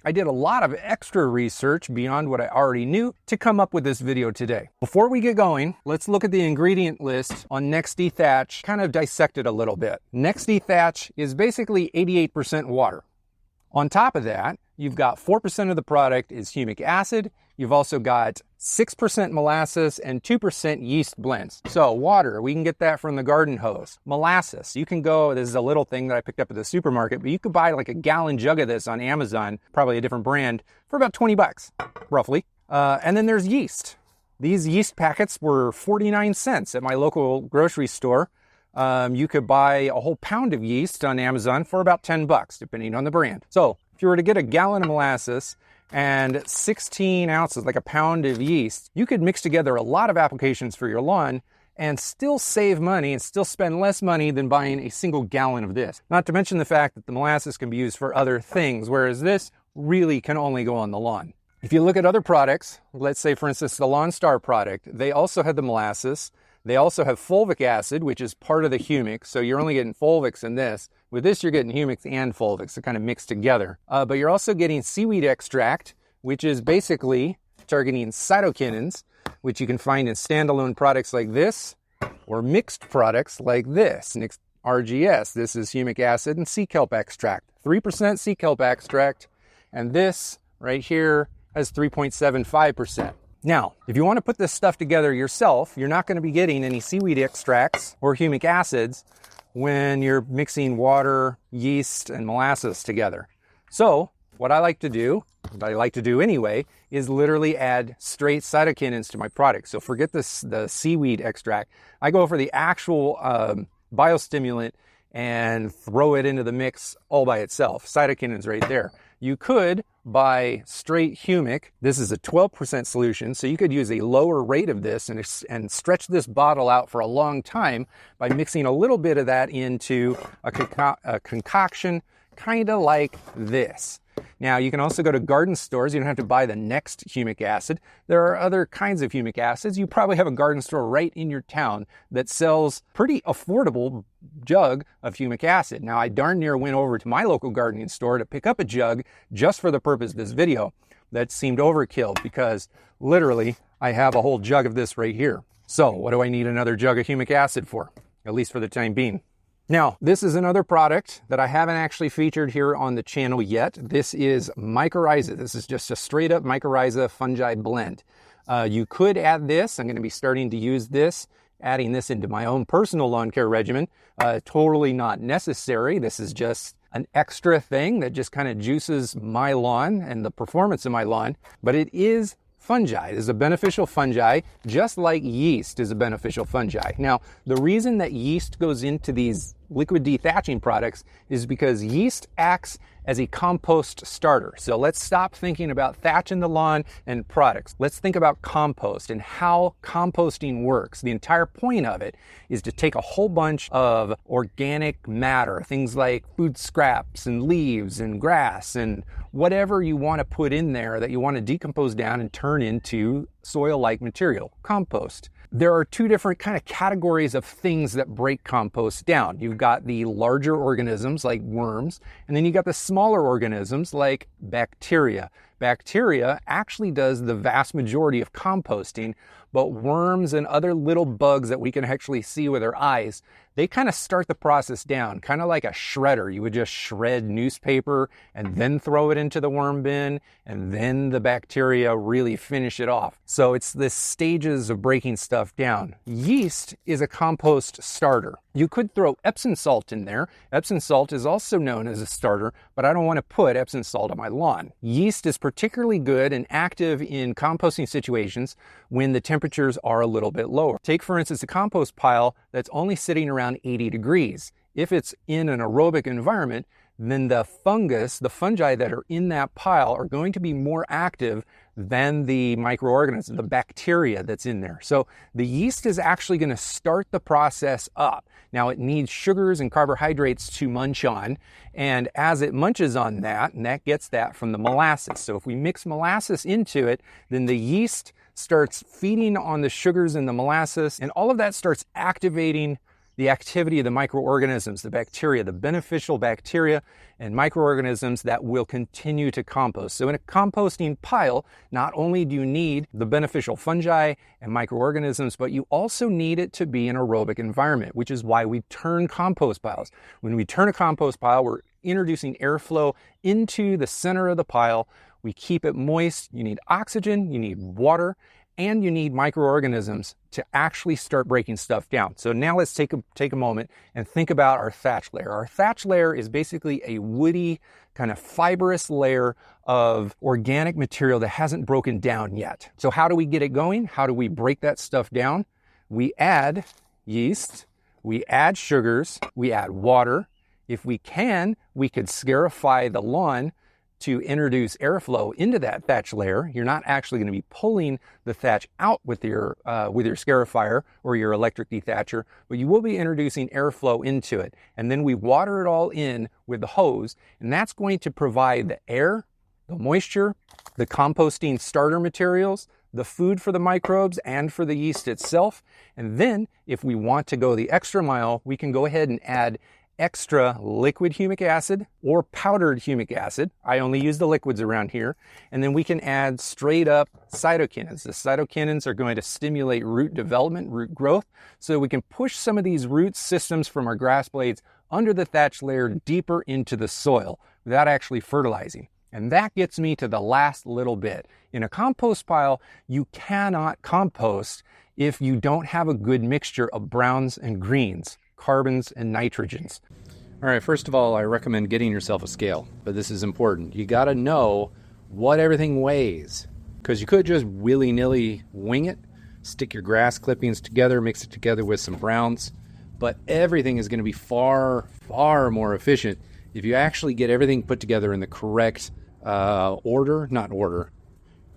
I did a lot of extra research beyond what I already knew to come up with this video today. Before we get going, let's look at the ingredient list on Next Dethatch, kind of dissect it a little bit. Next Dethatch is basically 88% water. On top of that, you've got 4% of the product is humic acid. You've also got 6% molasses and 2% yeast blends. So water, we can get that from the garden hose. Molasses, you can go, this is a little thing that I picked up at the supermarket, but you could buy like a gallon jug of this on Amazon, probably a different brand, for about 20 bucks, roughly. And then there's yeast. These yeast packets were 49 cents at my local grocery store. You could buy a whole pound of yeast on Amazon for about 10 bucks, depending on the brand. So if you were to get a gallon of molasses and 16 ounces, like a pound of yeast, you could mix together a lot of applications for your lawn and still save money and still spend less money than buying a single gallon of this. Not to mention the fact that the molasses can be used for other things, whereas this really can only go on the lawn. If you look at other products, let's say for instance the Lawn Star product, they also had the molasses. They also have fulvic acid, which is part of the humic, so you're only getting fulvics in this. With this, you're getting humics and fulvics, they're kind of mixed together. But you're also getting seaweed extract, which is basically targeting cytokinins, which you can find in standalone products like this, or mixed products like this. Mixed RGS, this is humic acid and sea kelp extract. 3% sea kelp extract, and this right here has 3.75%. Now, if you want to put this stuff together yourself, you're not going to be getting any seaweed extracts or humic acids when you're mixing water, yeast, and molasses together. So, what I like to do anyway, is literally add straight cytokinins to my product. So forget the seaweed extract. I go for the actual biostimulant and throw it into the mix all by itself. Cytokinins right there. You could buy straight humic. This is a 12% solution, so you could use a lower rate of this and stretch this bottle out for a long time by mixing a little bit of that into a concoction, kind of like this. Now, you can also go to garden stores. You don't have to buy the Next humic acid. There are other kinds of humic acids. You probably have a garden store right in your town that sells pretty affordable jug of humic acid. Now, I darn near went over to my local gardening store to pick up a jug just for the purpose of this video. That seemed overkill because literally I have a whole jug of this right here. So what do I need another jug of humic acid for? At least for the time being. Now, this is another product that I haven't actually featured here on the channel yet. This is mycorrhiza. This is just a straight up mycorrhiza fungi blend. You could add this. I'm going to be starting to use this, adding this into my own personal lawn care regimen. Totally not necessary. This is just an extra thing that just kind of juices my lawn and the performance of my lawn. But it is fungi. It is a beneficial fungi, just like yeast is a beneficial fungi. Now, the reason that yeast goes into these liquid dethatching products is because yeast acts as a compost starter. So let's stop thinking about thatching the lawn and products. Let's think about compost and how composting works. The entire point of it is to take a whole bunch of organic matter, things like food scraps and leaves and grass and whatever you want to put in there that you want to decompose down and turn into soil-like material, compost. There are two different kind of categories of things that break compost down. You've got the larger organisms like worms, and then you got the smaller organisms like bacteria. Bacteria actually does the vast majority of composting, but worms and other little bugs that we can actually see with our eyes, they kind of start the process down, kind of like a shredder. You would just shred newspaper and then throw it into the worm bin, and then the bacteria really finish it off. So it's the stages of breaking stuff down. Yeast is a compost starter. You could throw Epsom salt in there. Epsom salt is also known as a starter, but I don't want to put Epsom salt on my lawn. Yeast is particularly good and active in composting situations when the temperatures are a little bit lower. Take, for instance, a compost pile that's only sitting around 80 degrees. If it's in an aerobic environment, then the fungi that are in that pile are going to be more active than the microorganism, the bacteria that's in there. So the yeast is actually going to start the process up. Now it needs sugars and carbohydrates to munch on, and as it munches on that, and that gets that from the molasses. So if we mix molasses into it, then the yeast starts feeding on the sugars in the molasses, and all of that starts activating the activity of the microorganisms, the bacteria, the beneficial bacteria and microorganisms that will continue to compost. So in a composting pile, not only do you need the beneficial fungi and microorganisms, but you also need it to be an aerobic environment, which is why we turn compost piles. When we turn a compost pile, we're introducing airflow into the center of the pile. We keep it moist. You need oxygen, you need water, and you need microorganisms to actually start breaking stuff down. So now let's take a moment and think about our thatch layer. Our thatch layer is basically a woody, kind of fibrous layer of organic material that hasn't broken down yet. So how do we get it going? How do we break that stuff down? We add yeast, we add sugars, we add water. If we can, we could scarify the lawn to introduce airflow into that thatch layer. You're not actually going to be pulling the thatch out with your scarifier or your electric dethatcher, but you will be introducing airflow into it. And then we water it all in with the hose, and that's going to provide the air, the moisture, the composting starter materials, the food for the microbes and for the yeast itself. And then if we want to go the extra mile, we can go ahead and add extra liquid humic acid or powdered humic acid. I only use the liquids around here. And then we can add straight up cytokinins. The cytokinins are going to stimulate root development, root growth, so we can push some of these root systems from our grass blades under the thatch layer deeper into the soil without actually fertilizing. And that gets me to the last little bit. In a compost pile, you cannot compost if you don't have a good mixture of browns and greens, carbons and nitrogens. All right, first of all, I recommend getting yourself a scale, but this is important. You got to know what everything weighs, because you could just willy-nilly wing it, stick your grass clippings together, mix it together with some browns, but everything is going to be far, far more efficient if you actually get everything put together in the correct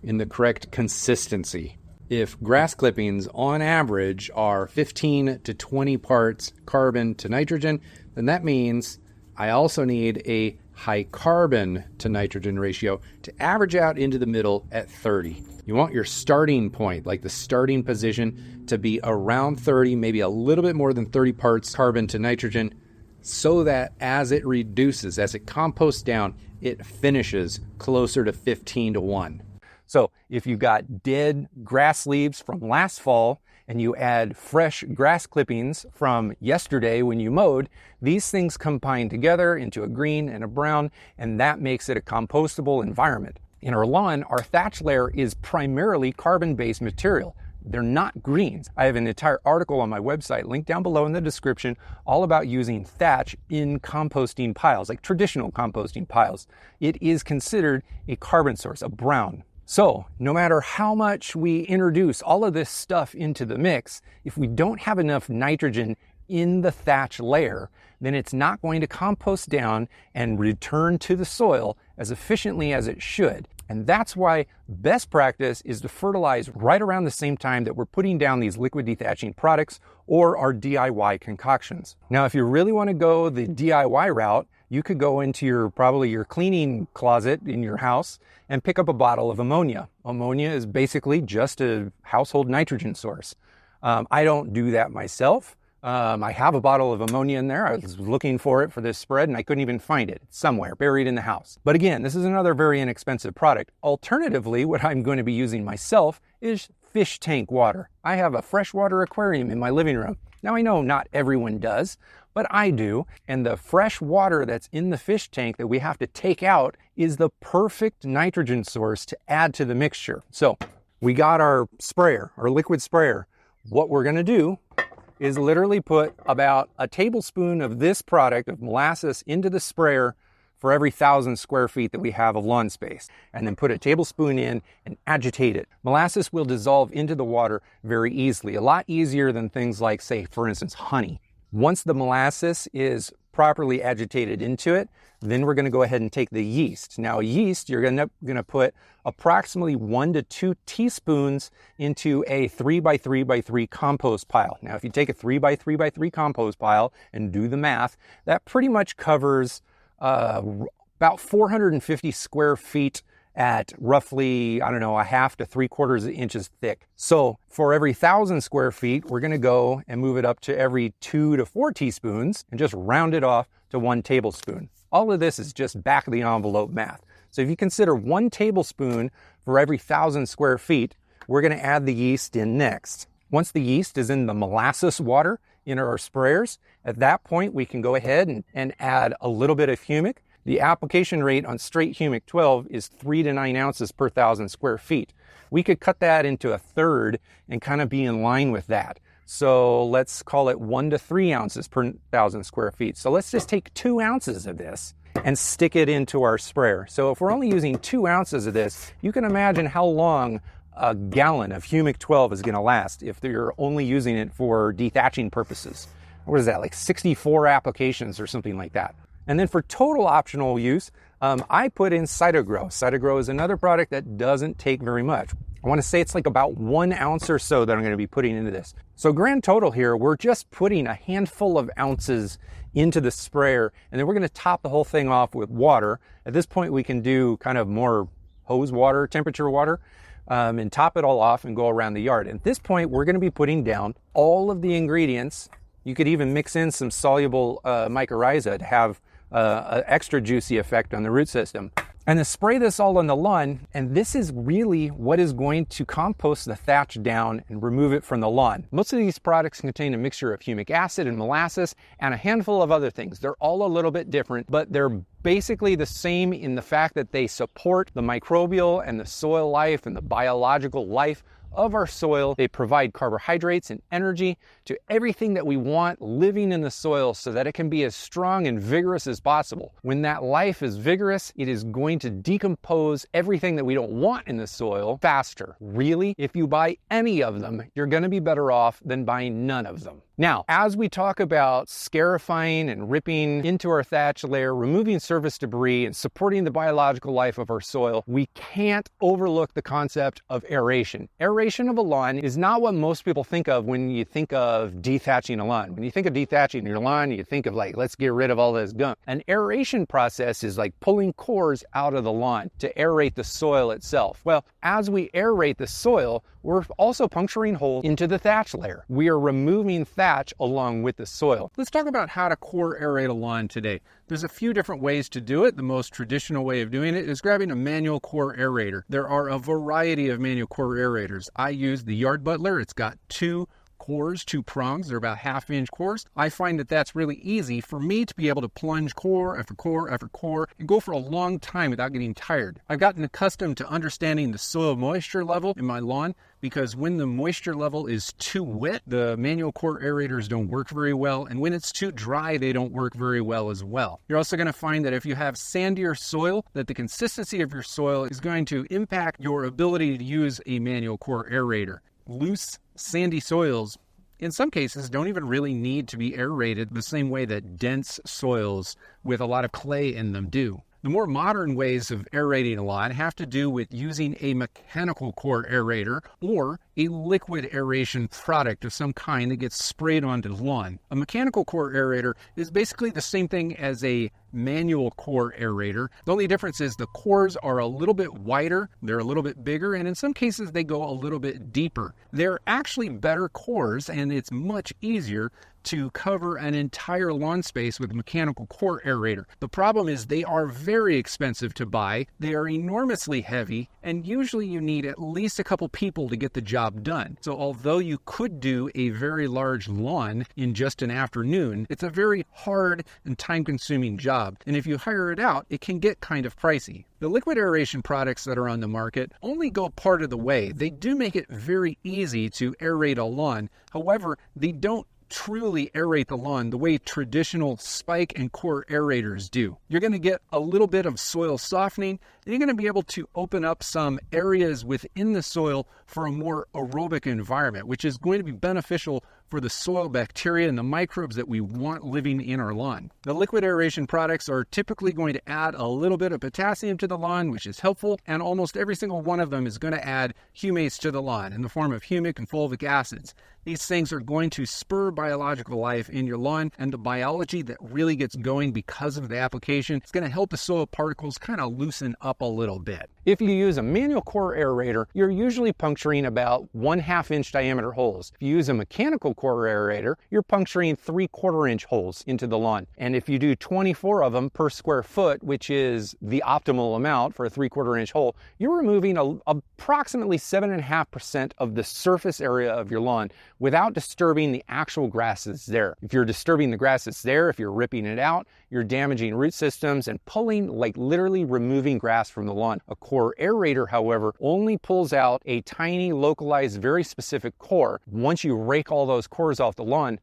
in the correct consistency. If grass clippings on average are 15 to 20 parts carbon to nitrogen, then that means I also need a high carbon to nitrogen ratio to average out into the middle at 30. You want your starting point, like the starting position, to be around 30, maybe a little bit more than 30 parts carbon to nitrogen, so that as it reduces, as it composts down, it finishes closer to 15 to 1. So if you got dead grass leaves from last fall and you add fresh grass clippings from yesterday when you mowed, these things combine together into a green and a brown, and that makes it a compostable environment. In our lawn, our thatch layer is primarily carbon-based material. They're not greens. I have an entire article on my website, linked down below in the description, all about using thatch in composting piles, like traditional composting piles. It is considered a carbon source, a brown. So no matter how much we introduce all of this stuff into the mix, if we don't have enough nitrogen in the thatch layer, then it's not going to compost down and return to the soil as efficiently as it should. And that's why best practice is to fertilize right around the same time that we're putting down these liquid dethatching products or our DIY concoctions. Now, if you really want to go the DIY route, you could go into your cleaning closet in your house and pick up a bottle of ammonia. Ammonia is basically just a household nitrogen source. I don't do that myself, I have a bottle of ammonia in there. I was looking for it for this spread and I couldn't even find it. It's somewhere buried in the house. But again, this is another very inexpensive product. Alternatively, what I'm going to be using myself is fish tank water. I have a freshwater aquarium in my living room. Now I know not everyone does, but I do. And the fresh water that's in the fish tank that we have to take out is the perfect nitrogen source to add to the mixture. So we got our sprayer, our liquid sprayer. What we're going to do is literally put about a tablespoon of this product of molasses into the sprayer for every 1,000 square feet that we have of lawn space, and then put a tablespoon in and agitate it. Molasses will dissolve into the water very easily, a lot easier than things like, say, for instance, honey. Once the molasses is properly agitated into it, then we're going to go ahead and take the yeast. Now, yeast, you're going to put approximately 1 to 2 teaspoons into a 3 by 3 by 3 compost pile. Now, if you take a 3 by 3 by 3 compost pile and do the math, that pretty much covers about 450 square feet at roughly, I don't know, 1/2 to 3/4 inches thick. So for every 1,000 square feet, we're going to go and move it up to every 2 to 4 teaspoons and just round it off to 1 tablespoon. All of this is just back of the envelope math. So if you consider 1 tablespoon for every 1,000 square feet, we're going to add the yeast in next. Once the yeast is in the molasses water in our sprayers, at that point we can go ahead and add a little bit of humic. The application rate on straight humic 12 is 3 to 9 ounces per 1,000 square feet. We could cut that into 1/3 and kind of be in line with that. So let's call it 1 to 3 ounces per 1,000 square feet. So let's just take 2 ounces of this and stick it into our sprayer. So if we're only using 2 ounces of this, you can imagine how long a gallon of humic 12 is going to last if you're only using it for dethatching purposes. What is that, like 64 applications or something like that? And then for total optional use, I put in Cytogrow. Cytogrow is another product that doesn't take very much. I want to say it's like about 1 ounce or so that I'm going to be putting into this. So grand total here, we're just putting a handful of ounces into the sprayer, and then we're going to top the whole thing off with water. At this point, we can do kind of more hose water, temperature water, and top it all off and go around the yard. At this point, we're going to be putting down all of the ingredients. You could even mix in some soluble mycorrhiza to have an extra juicy effect on the root system. And then spray this all on the lawn, and this is really what is going to compost the thatch down and remove it from the lawn. Most of these products contain a mixture of humic acid and molasses and a handful of other things. They're all a little bit different, but they're basically the same in the fact that they support the microbial and the soil life and the biological life of our soil. They provide carbohydrates and energy to everything that we want living in the soil so that it can be as strong and vigorous as possible. When that life is vigorous, it is going to decompose everything that we don't want in the soil faster. Really, if you buy any of them, you're going to be better off than buying none of them. Now, as we talk about scarifying and ripping into our thatch layer, removing surface debris and supporting the biological life of our soil, we can't overlook the concept of aeration. Aeration of a lawn is not what most people think of when you think of dethatching a lawn. When you think of dethatching your lawn, you think of like, let's get rid of all this gunk. An aeration process is like pulling cores out of the lawn to aerate the soil itself. Well, as we aerate the soil, we're also puncturing holes into the thatch layer. We are removing thatch along with the soil. Let's talk about how to core aerate a lawn today. There's a few different ways to do it. The most traditional way of doing it is grabbing a manual core aerator. There are a variety of manual core aerators. I use the Yard Butler. It's got 2 cores, 2 prongs. They're about 1/2-inch cores. I find that that's really easy for me to be able to plunge core after core after core and go for a long time without getting tired. I've gotten accustomed to understanding the soil moisture level in my lawn because when the moisture level is too wet, the manual core aerators don't work very well, and when it's too dry, they don't work very well as well. You're also going to find that if you have sandier soil, that the consistency of your soil is going to impact your ability to use a manual core aerator. Loose, sandy soils, in some cases, don't even really need to be aerated the same way that dense soils with a lot of clay in them do. The more modern ways of aerating a lawn have to do with using a mechanical core aerator or a liquid aeration product of some kind that gets sprayed onto the lawn. A mechanical core aerator is basically the same thing as a manual core aerator. The only difference is the cores are a little bit wider, they're a little bit bigger, and in some cases they go a little bit deeper. They're actually better cores, and it's much easier to cover an entire lawn space with a mechanical core aerator. The problem is they are very expensive to buy, they are enormously heavy, and usually you need at least a couple people to get the job done. So although you could do a very large lawn in just an afternoon, it's a very hard and time-consuming job, and if you hire it out, it can get kind of pricey. The liquid aeration products that are on the market only go part of the way. They do make it very easy to aerate a lawn. However, they don't truly aerate the lawn the way traditional spike and core aerators do. You're going to get a little bit of soil softening, and you're going to be able to open up some areas within the soil for a more aerobic environment, which is going to be beneficial for the soil bacteria and the microbes that we want living in our lawn. The liquid aeration products are typically going to add a little bit of potassium to the lawn, which is helpful, and almost every single one of them is going to add humates to the lawn in the form of humic and fulvic acids. These things are going to spur biological life in your lawn, and the biology that really gets going because of the application is going to help the soil particles kind of loosen up a little bit. If you use a manual core aerator, you're usually puncturing about 1/2 inch diameter holes. If you use a mechanical core aerator, you're puncturing 3/4 inch holes into the lawn. And if you do 24 of them per square foot, which is the optimal amount for a 3/4 inch hole, you're removing approximately 7.5% of the surface area of your lawn without disturbing the actual grasses there. If you're disturbing the grasses there, if you're ripping it out, you're damaging root systems and pulling, like literally removing grass from the lawn. A core aerator, however, only pulls out a tiny, localized, very specific core. Once you rake all those cores off the lawn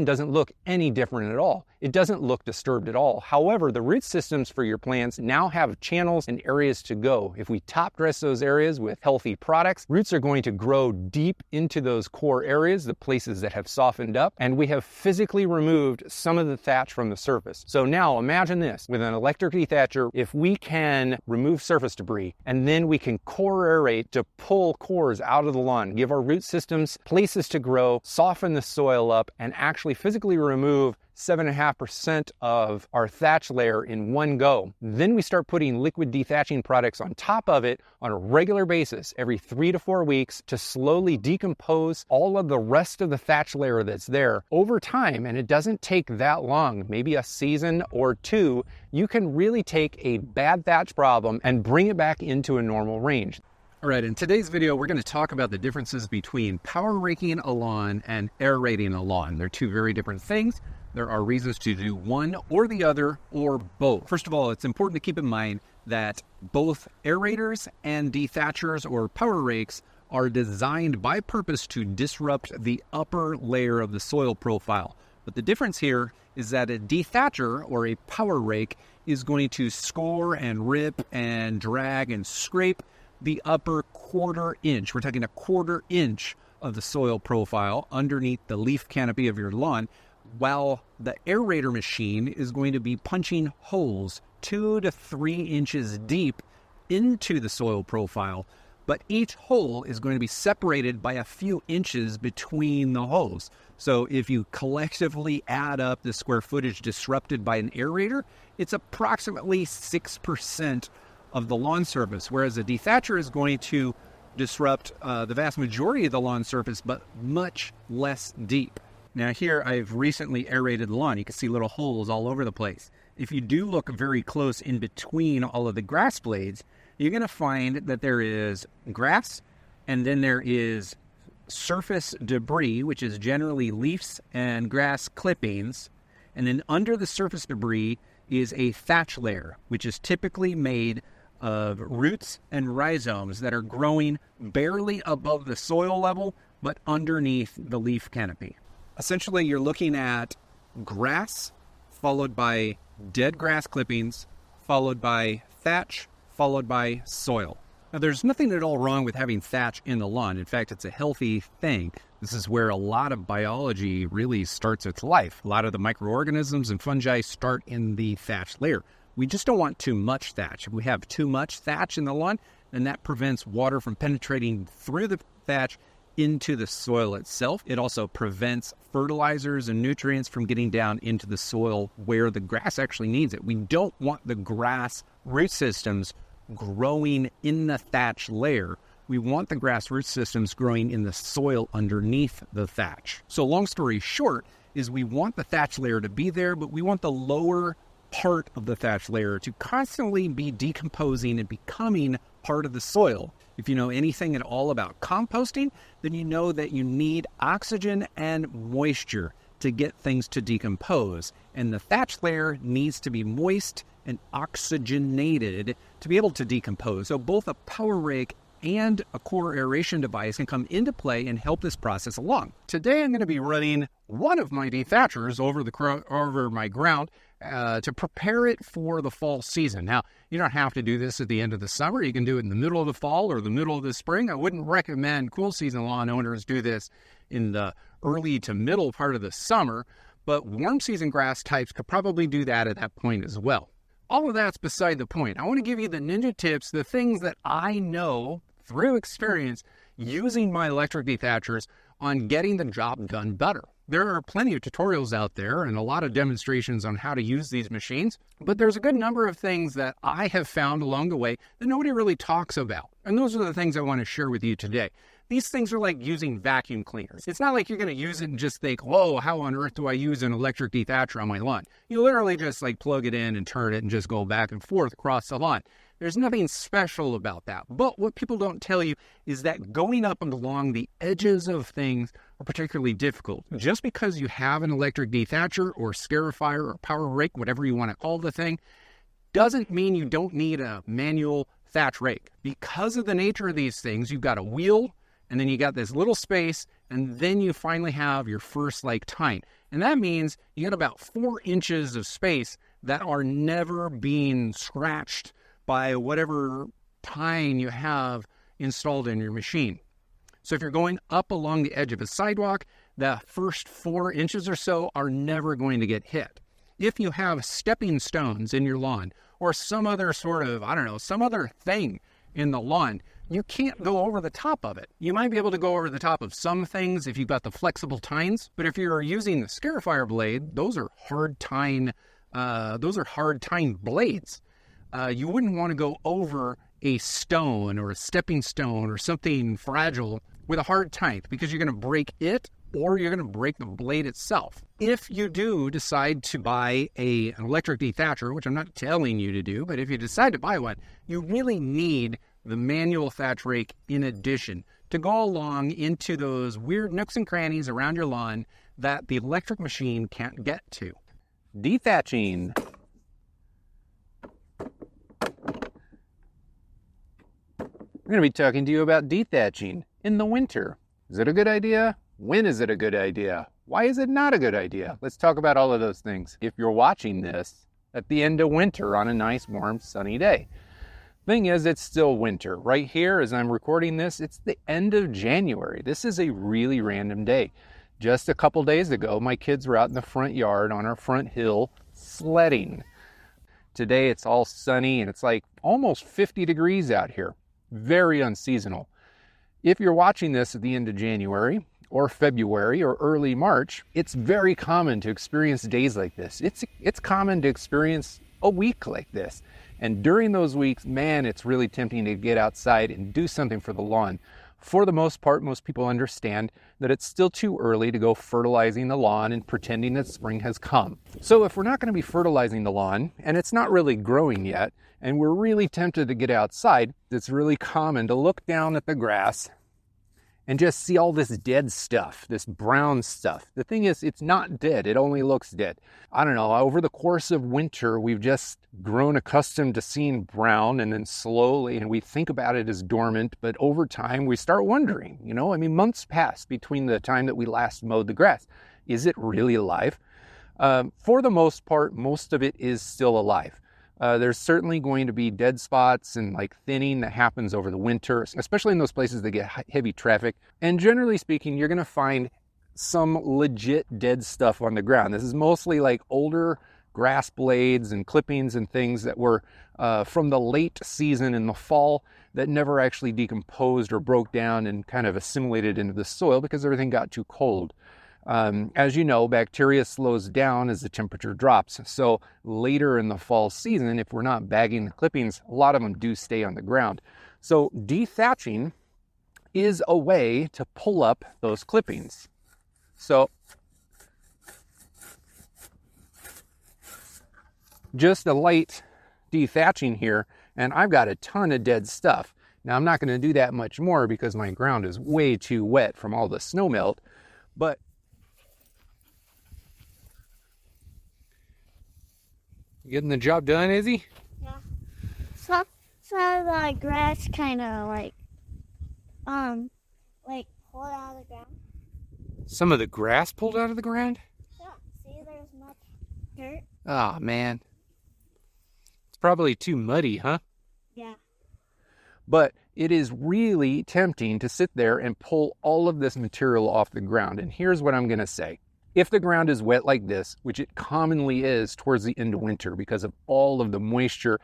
doesn't look any different at all. It doesn't look disturbed at all. However, the root systems for your plants now have channels and areas to go. If we top dress those areas with healthy products, roots are going to grow deep into those core areas, the places that have softened up, and we have physically removed some of the thatch from the surface. So now imagine this, with an electric dethatcher, if we can remove surface debris and then we can core aerate to pull cores out of the lawn, give our root systems places to grow, soften the soil up, and actually physically remove 7.5% of our thatch layer in one go. Then we start putting liquid dethatching products on top of it on a regular basis every 3 to 4 weeks to slowly decompose all of the rest of the thatch layer that's there over time. And it doesn't take that long, maybe a season or two. You can really take a bad thatch problem and bring it back into a normal range. All right, in today's video, we're going to talk about the differences between power raking a lawn and aerating a lawn. They're two very different things. There are reasons to do one or the other or both. First of all, it's important to keep in mind that both aerators and dethatchers or power rakes are designed by purpose to disrupt the upper layer of the soil profile. But the difference here is that a dethatcher or a power rake is going to score and rip and drag and scrape the upper 1/4 inch. We're talking a 1/4 inch of the soil profile underneath the leaf canopy of your lawn, while the aerator machine is going to be punching holes 2 to 3 inches deep into the soil profile, but each hole is going to be separated by a few inches between the holes. So if you collectively add up the square footage disrupted by an aerator, it's approximately 6% of the lawn surface, whereas a dethatcher is going to disrupt the vast majority of the lawn surface, but much less deep. Now here, I've recently aerated the lawn. You can see little holes all over the place. If you do look very close in between all of the grass blades, you're going to find that there is grass, and then there is surface debris, which is generally leaves and grass clippings, and then under the surface debris is a thatch layer, which is typically made of roots and rhizomes that are growing barely above the soil level, but underneath the leaf canopy. Essentially, you're looking at grass, followed by dead grass clippings, followed by thatch, followed by soil. Now, there's nothing at all wrong with having thatch in the lawn. In fact, it's a healthy thing. This is where a lot of biology really starts its life. A lot of the microorganisms and fungi start in the thatch layer. We just don't want too much thatch. If we have too much thatch in the lawn, then that prevents water from penetrating through the thatch into the soil itself. It also prevents fertilizers and nutrients from getting down into the soil where the grass actually needs it. We don't want the grass root systems growing in the thatch layer. We want the grass root systems growing in the soil underneath the thatch. So long story short is we want the thatch layer to be there, but we want the lower part of the thatch layer to constantly be decomposing and becoming part of the soil. If you know anything at all about composting, then you know that you need oxygen and moisture to get things to decompose. And the thatch layer needs to be moist and oxygenated to be able to decompose. So both a power rake and a core aeration device can come into play and help this process along. Today I'm going to be running one of my dethatchers over my ground to prepare it for the fall season. Now, you don't have to do this at the end of the summer. You can do it in the middle of the fall or the middle of the spring. I wouldn't recommend cool season lawn owners do this in the early to middle part of the summer, but warm season grass types could probably do that at that point as well. All of that's beside the point. I want to give you the ninja tips, the things that I know through experience using my electric dethatchers on getting the job done better. There are plenty of tutorials out there and a lot of demonstrations on how to use these machines, but there's a good number of things that I have found along the way that nobody really talks about. And those are the things I want to share with you today. These things are like using vacuum cleaners. It's not like you're going to use it and just think, whoa, how on earth do I use an electric dethatcher on my lawn? You literally just like plug it in and turn it and just go back and forth across the lawn. There's nothing special about that. But what people don't tell you is that going up and along the edges of things are particularly difficult. Just because you have an electric dethatcher or scarifier or power rake, whatever you want to call the thing, doesn't mean you don't need a manual thatch rake. Because of the nature of these things, you've got a wheel, and then you got this little space, and then you finally have your first tine. And that means you got about 4 inches of space that are never being scratched by whatever tine you have installed in your machine. So if you're going up along the edge of a sidewalk, the first 4 inches or so are never going to get hit. If you have stepping stones in your lawn or some other sort of, some other thing in the lawn, you can't go over the top of it. You might be able to go over the top of some things if you've got the flexible tines, but if you're using the scarifier blade, those are hard tine blades. You wouldn't want to go over a stone or a stepping stone or something fragile with a hard tine because you're going to break it or you're going to break the blade itself. If you do decide to buy an electric dethatcher, which I'm not telling you to do, but if you decide to buy one, you really need the manual thatch rake in addition to go along into those weird nooks and crannies around your lawn that the electric machine can't get to. Dethatching. We're going to be talking to you about dethatching in the winter. Is it a good idea? When is it a good idea? Why is it not a good idea? Let's talk about all of those things. If you're watching this at the end of winter on a nice, warm, sunny day. Thing is, it's still winter. Right here, as I'm recording this, it's the end of January. This is a really random day. Just a couple days ago, my kids were out in the front yard on our front hill sledding. Today, it's all sunny and it's like almost 50 degrees out here. Very unseasonal. If you're watching this at the end of January or February or early March, it's very common to experience days like this. It's common to experience a week like this. And during those weeks, man, it's really tempting to get outside and do something for the lawn. For the most part, most people understand that it's still too early to go fertilizing the lawn and pretending that spring has come. So if we're not going to be fertilizing the lawn and it's not really growing yet, and we're really tempted to get outside, it's really common to look down at the grass and just see all this dead stuff, this brown stuff. The thing is, it's not dead. It only looks dead. I don't know, over the course of winter, we've just grown accustomed to seeing brown, and then slowly, and we think about it as dormant, but over time, we start wondering, months pass between the time that we last mowed the grass. Is it really alive? For the most part, most of it is still alive. There's certainly going to be dead spots and thinning that happens over the winter, especially in those places that get heavy traffic. And generally speaking, you're going to find some legit dead stuff on the ground. This is mostly older grass blades and clippings and things that were from the late season in the fall that never actually decomposed or broke down and kind of assimilated into the soil because everything got too cold. As you know, bacteria slows down as the temperature drops. So later in the fall season, if we're not bagging the clippings, a lot of them do stay on the ground. So dethatching is a way to pull up those clippings. So just a light dethatching here, and I've got a ton of dead stuff. Now I'm not going to do that much more because my ground is way too wet from all the snow melt, but getting the job done, Izzy? Yeah. Some of the grass kind of like pulled out of the ground. Some of the grass pulled out of the ground? Yeah. See, there's much dirt. Oh, man. It's probably too muddy, huh? Yeah. But it is really tempting to sit there and pull all of this material off the ground. And here's what I'm going to say. If the ground is wet like this, which it commonly is towards the end of winter because of all of the moisture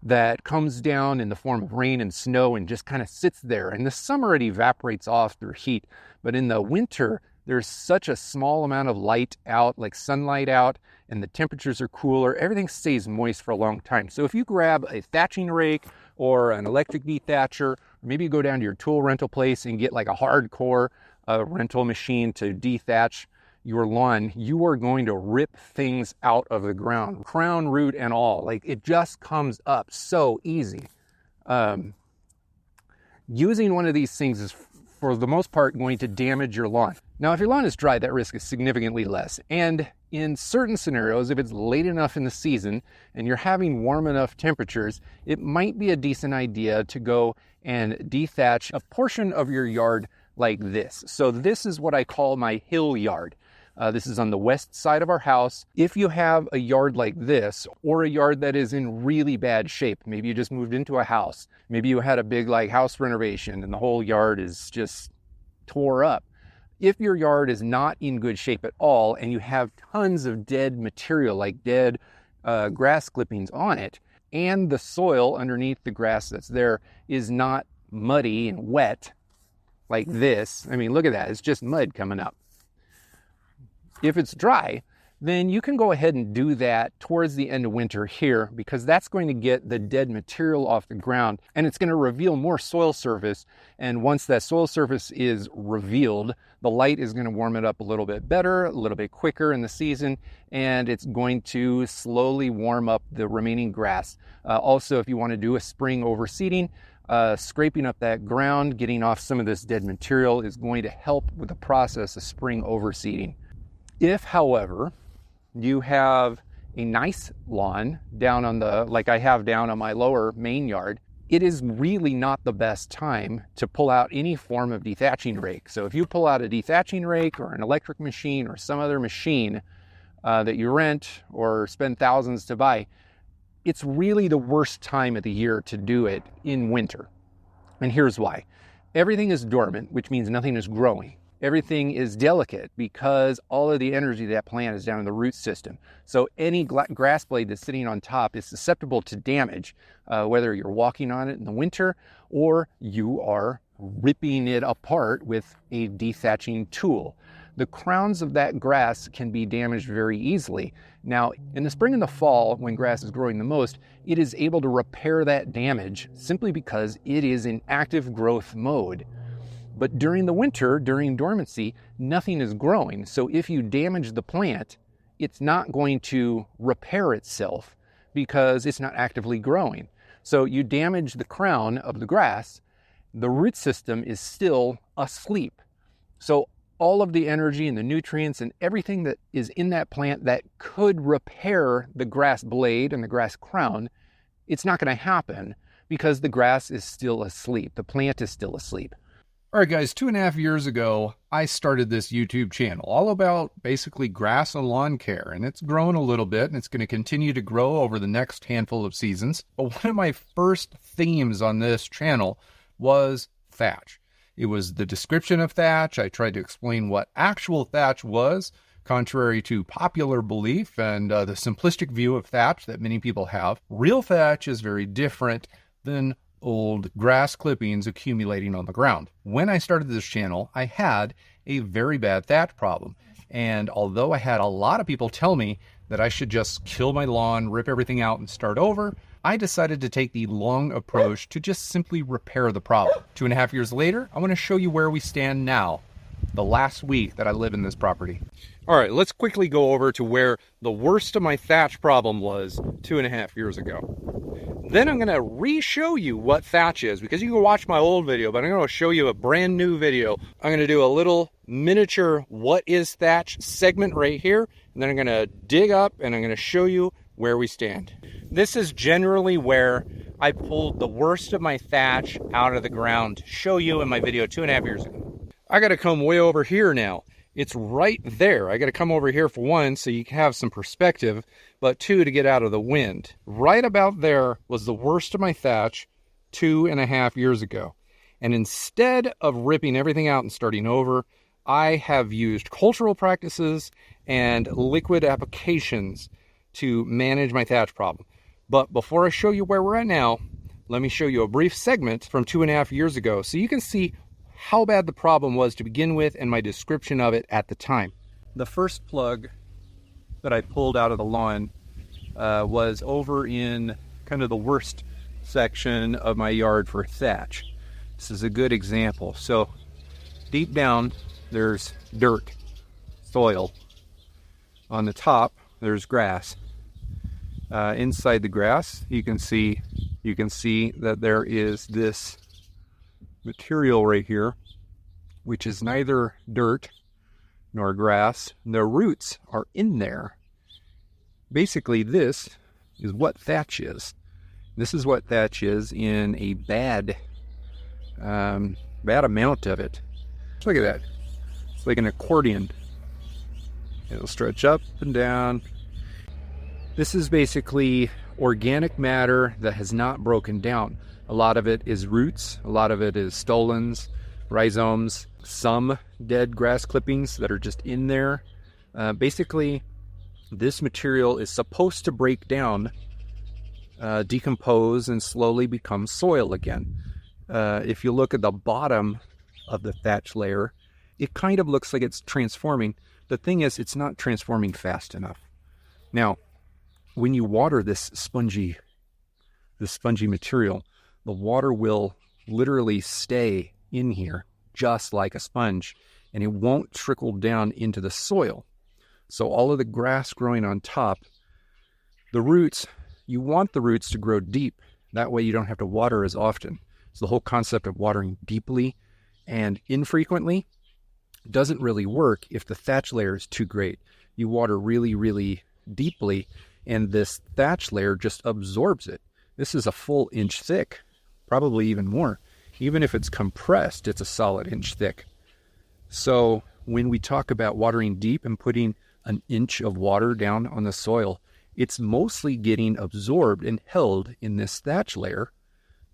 that comes down in the form of rain and snow and just kind of sits there. In the summer, it evaporates off through heat. But in the winter, there's such a small amount of light out, like sunlight out, and the temperatures are cooler. Everything stays moist for a long time. So if you grab a thatching rake or an electric dethatcher, or maybe you go down to your tool rental place and get like a hardcore rental machine to dethatch your lawn, you are going to rip things out of the ground, crown, root, and all. Like, it just comes up so easy. Using one of these things is, for the most part, going to damage your lawn. Now, if your lawn is dry, that risk is significantly less. And in certain scenarios, if it's late enough in the season and you're having warm enough temperatures, it might be a decent idea to go and dethatch a portion of your yard like this. So this is what I call my hill yard. This is on the west side of our house. If you have a yard like this, or a yard that is in really bad shape, maybe you just moved into a house, maybe you had a big house renovation and the whole yard is just tore up. If your yard is not in good shape at all and you have tons of dead material, like dead grass clippings on it, and the soil underneath the grass that's there is not muddy and wet like this, I mean, look at that, it's just mud coming up. If it's dry, then you can go ahead and do that towards the end of winter here, because that's going to get the dead material off the ground and it's going to reveal more soil surface. And once that soil surface is revealed, the light is going to warm it up a little bit better, a little bit quicker in the season, and it's going to slowly warm up the remaining grass. Also, if you want to do a spring overseeding, scraping up that ground, getting off some of this dead material is going to help with the process of spring overseeding. If, however, you have a nice lawn down on like I have down on my lower main yard, it is really not the best time to pull out any form of dethatching rake. So if you pull out a dethatching rake or an electric machine or some other machine that you rent or spend thousands to buy, it's really the worst time of the year to do it in winter. And here's why. Everything is dormant, which means nothing is growing. Everything is delicate because all of the energy of that plant is down in the root system. So any grass blade that's sitting on top is susceptible to damage, whether you're walking on it in the winter or you are ripping it apart with a dethatching tool. The crowns of that grass can be damaged very easily. Now, in the spring and the fall, when grass is growing the most, it is able to repair that damage simply because it is in active growth mode. But during the winter, during dormancy, nothing is growing. So if you damage the plant, it's not going to repair itself because it's not actively growing. So you damage the crown of the grass, the root system is still asleep. So all of the energy and the nutrients and everything that is in that plant that could repair the grass blade and the grass crown, it's not going to happen because the grass is still asleep. The plant is still asleep. All right, guys, 2.5 years ago, I started this YouTube channel all about basically grass and lawn care, and it's grown a little bit, and it's going to continue to grow over the next handful of seasons. But one of my first themes on this channel was thatch. It was the description of thatch. I tried to explain what actual thatch was, Contrary to popular belief and the simplistic view of thatch that many people have, real thatch is very different than old grass clippings accumulating on the ground. When I started this channel, I had a very bad thatch problem. And although I had a lot of people tell me that I should just kill my lawn, rip everything out, and start over, I decided to take the long approach to just simply repair the problem. 2.5 years later, I want to show you where we stand now, the last week that I live in this property. All right, let's quickly go over to where the worst of my thatch problem was 2.5 years ago. Then I'm going to re-show you what thatch is, because you can watch my old video, but I'm going to show you a brand new video. I'm going to do a little miniature what is thatch segment right here, and then I'm going to dig up and I'm going to show you where we stand. This is generally where I pulled the worst of my thatch out of the ground to show you in my video 2.5 years ago. I got to come way over here now. It's right there. I got to come over here for one so you can have some perspective, but two, to get out of the wind. Right about there was the worst of my thatch 2.5 years ago. And instead of ripping everything out and starting over, I have used cultural practices and liquid applications to manage my thatch problem. But before I show you where we're at now, let me show you a brief segment from 2.5 years ago so you can see how bad the problem was to begin with and my description of it at the time. The first plug that I pulled out of the lawn was over in kind of the worst section of my yard for thatch. This is a good example. So deep down there's dirt, soil. On the top there's grass. Inside the grass you can see that there is this material right here, which is neither dirt nor grass. The roots are in there. Basically, this is what thatch is. This is what thatch is in a bad amount of it. Look at that. It's like an accordion. It'll stretch up and down. This is basically organic matter that has not broken down. A lot of it is roots, a lot of it is stolons, rhizomes, some dead grass clippings that are just in there. Basically, this material is supposed to break down, decompose, and slowly become soil again. If you look at the bottom of the thatch layer, it kind of looks like it's transforming. The thing is, it's not transforming fast enough. Now, when you water this spongy material, the water will literally stay in here just like a sponge, and it won't trickle down into the soil. So all of the grass growing on top, the roots, you want the roots to grow deep. That way you don't have to water as often. So the whole concept of watering deeply and infrequently doesn't really work if the thatch layer is too great. You water really, really deeply, and this thatch layer just absorbs it. This is a full inch thick, probably even more. Even if it's compressed, it's a solid inch thick. So when we talk about watering deep and putting an inch of water down on the soil, it's mostly getting absorbed and held in this thatch layer,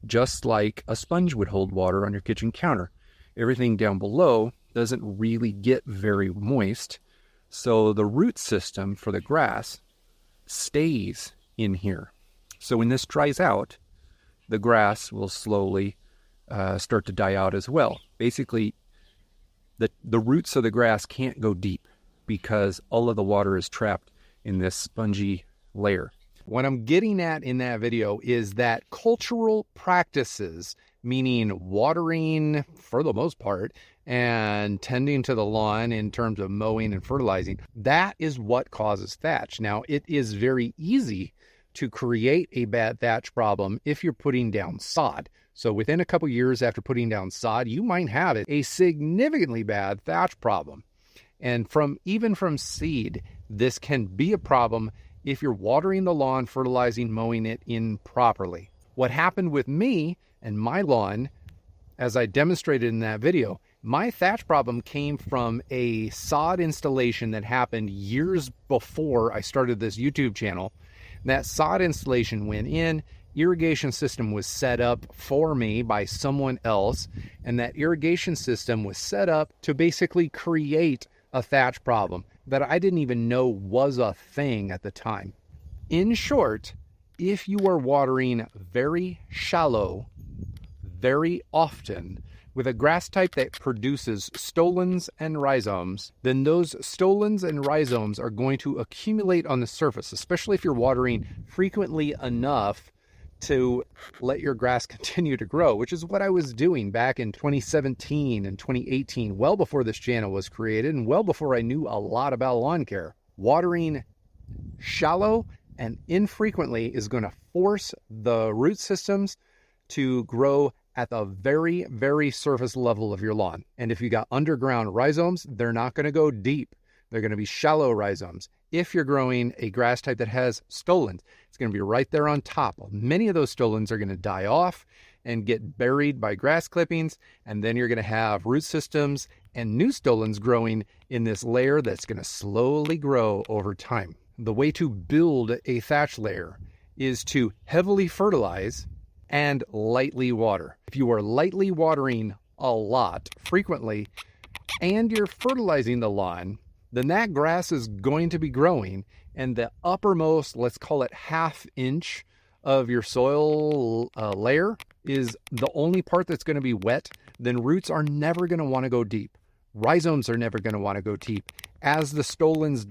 just like a sponge would hold water on your kitchen counter. Everything down below doesn't really get very moist, so the root system for the grass stays in here. So when this dries out, the grass will slowly start to die out as well. Basically, the roots of the grass can't go deep because all of the water is trapped in this spongy layer. What I'm getting at in that video is that cultural practices, meaning watering for the most part and tending to the lawn in terms of mowing and fertilizing, that is what causes thatch. Now, it is very easy to create a bad thatch problem if you're putting down sod. So within a couple years after putting down sod, you might have a significantly bad thatch problem. And even from seed, this can be a problem if you're watering the lawn, fertilizing, mowing it improperly. What happened with me and my lawn, as I demonstrated in that video, my thatch problem came from a sod installation that happened years before I started this YouTube channel. That sod installation went in, irrigation system was set up for me by someone else, and that irrigation system was set up to basically create a thatch problem. that I didn't even know was a thing at the time. In short, if you are watering very shallow, very often, with a grass type that produces stolons and rhizomes, then those stolons and rhizomes are going to accumulate on the surface, especially if you're watering frequently enough to let your grass continue to grow, which is what I was doing back in 2017 and 2018, well before this channel was created and well before I knew a lot about lawn care. Watering shallow and infrequently is going to force the root systems to grow at the very, very surface level of your lawn. And if you got underground rhizomes, they're not going to go deep. They're going to be shallow rhizomes. If you're growing a grass type that has stolons, it's going to be right there on top. Many of those stolons are going to die off and get buried by grass clippings, and then you're going to have root systems and new stolons growing in this layer that's going to slowly grow over time. The way to build a thatch layer is to heavily fertilize and lightly water. If you are lightly watering a lot, frequently, and you're fertilizing the lawn, then that grass is going to be growing, and the uppermost, let's call it ½ inch of your soil layer is the only part that's going to be wet. Then roots are never going to want to go deep. Rhizomes are never going to want to go deep. As the stolons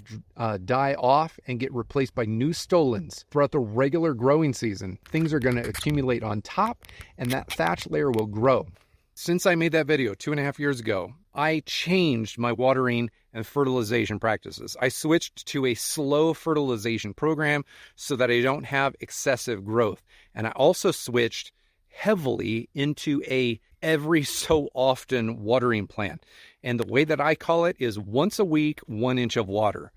die off and get replaced by new stolons throughout the regular growing season, things are going to accumulate on top, and that thatch layer will grow. Since I made that video 2.5 years ago, I changed my watering and fertilization practices. I switched to a slow fertilization program so that I don't have excessive growth. And I also switched heavily into a every so often watering plan. And the way that I call it is once a week, 1 inch of water.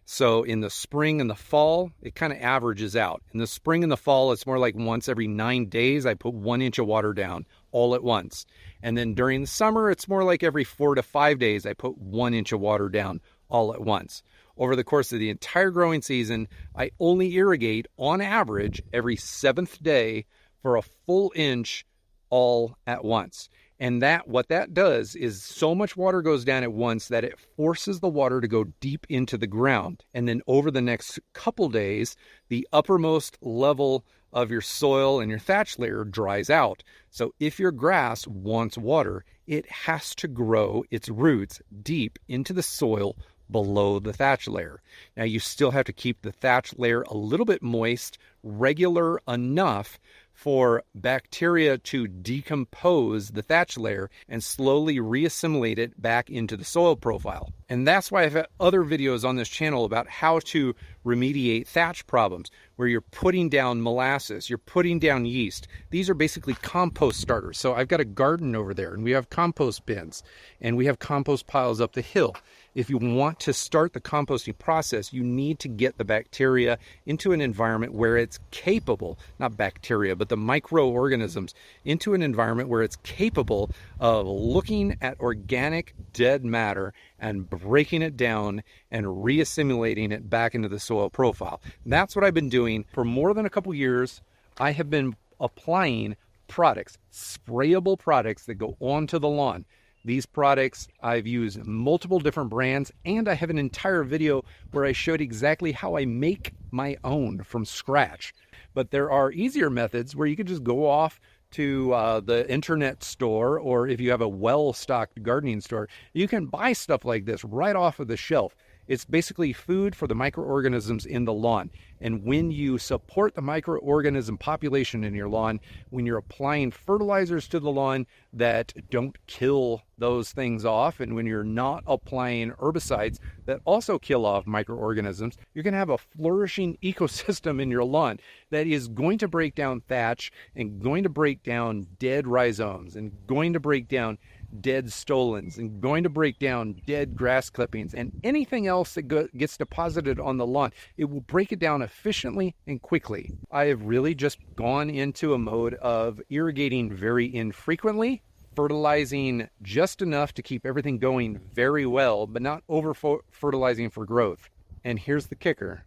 So in the spring and the fall, it kind of averages out. In the spring and the fall, it's more like once every 9 days, I put 1 inch of water down all at once. And then during the summer, it's more like every 4 to 5 days, I put 1 inch of water down all at once. Over the course of the entire growing season, I only irrigate on average every 7th day for a full inch all at once. And what that does is so much water goes down at once that it forces the water to go deep into the ground. And then over the next couple days, the uppermost level of your soil and your thatch layer dries out. So if your grass wants water, it has to grow its roots deep into the soil below the thatch layer. Now you still have to keep the thatch layer a little bit moist, regular enough for bacteria to decompose the thatch layer and slowly reassimilate it back into the soil profile. And that's why I've had other videos on this channel about how to remediate thatch problems, where you're putting down molasses, you're putting down yeast. These are basically compost starters. So I've got a garden over there, and we have compost bins, and we have compost piles up the hill. If you want to start the composting process, you need to get the bacteria into an environment where it's capable, not bacteria, but the microorganisms, into an environment where it's capable of looking at organic dead matter and breaking it down and reassimilating it back into the soil profile. That's what I've been doing for more than a couple years. I have been applying products, sprayable products that go onto the lawn. These products, I've used multiple different brands, and I have an entire video where I showed exactly how I make my own from scratch. But there are easier methods where you can just go off to the internet store, or if you have a well-stocked gardening store, you can buy stuff like this right off of the shelf. It's basically food for the microorganisms in the lawn. And when you support the microorganism population in your lawn, when you're applying fertilizers to the lawn that don't kill those things off, and when you're not applying herbicides that also kill off microorganisms, you're going to have a flourishing ecosystem in your lawn that is going to break down thatch and going to break down dead rhizomes and going to break down dead stolons and going to break down dead grass clippings and anything else that gets deposited on the lawn. It will break it down efficiently and quickly. I have really just gone into a mode of irrigating very infrequently, fertilizing just enough to keep everything going very well, but not over fertilizing for growth. And here's the kicker.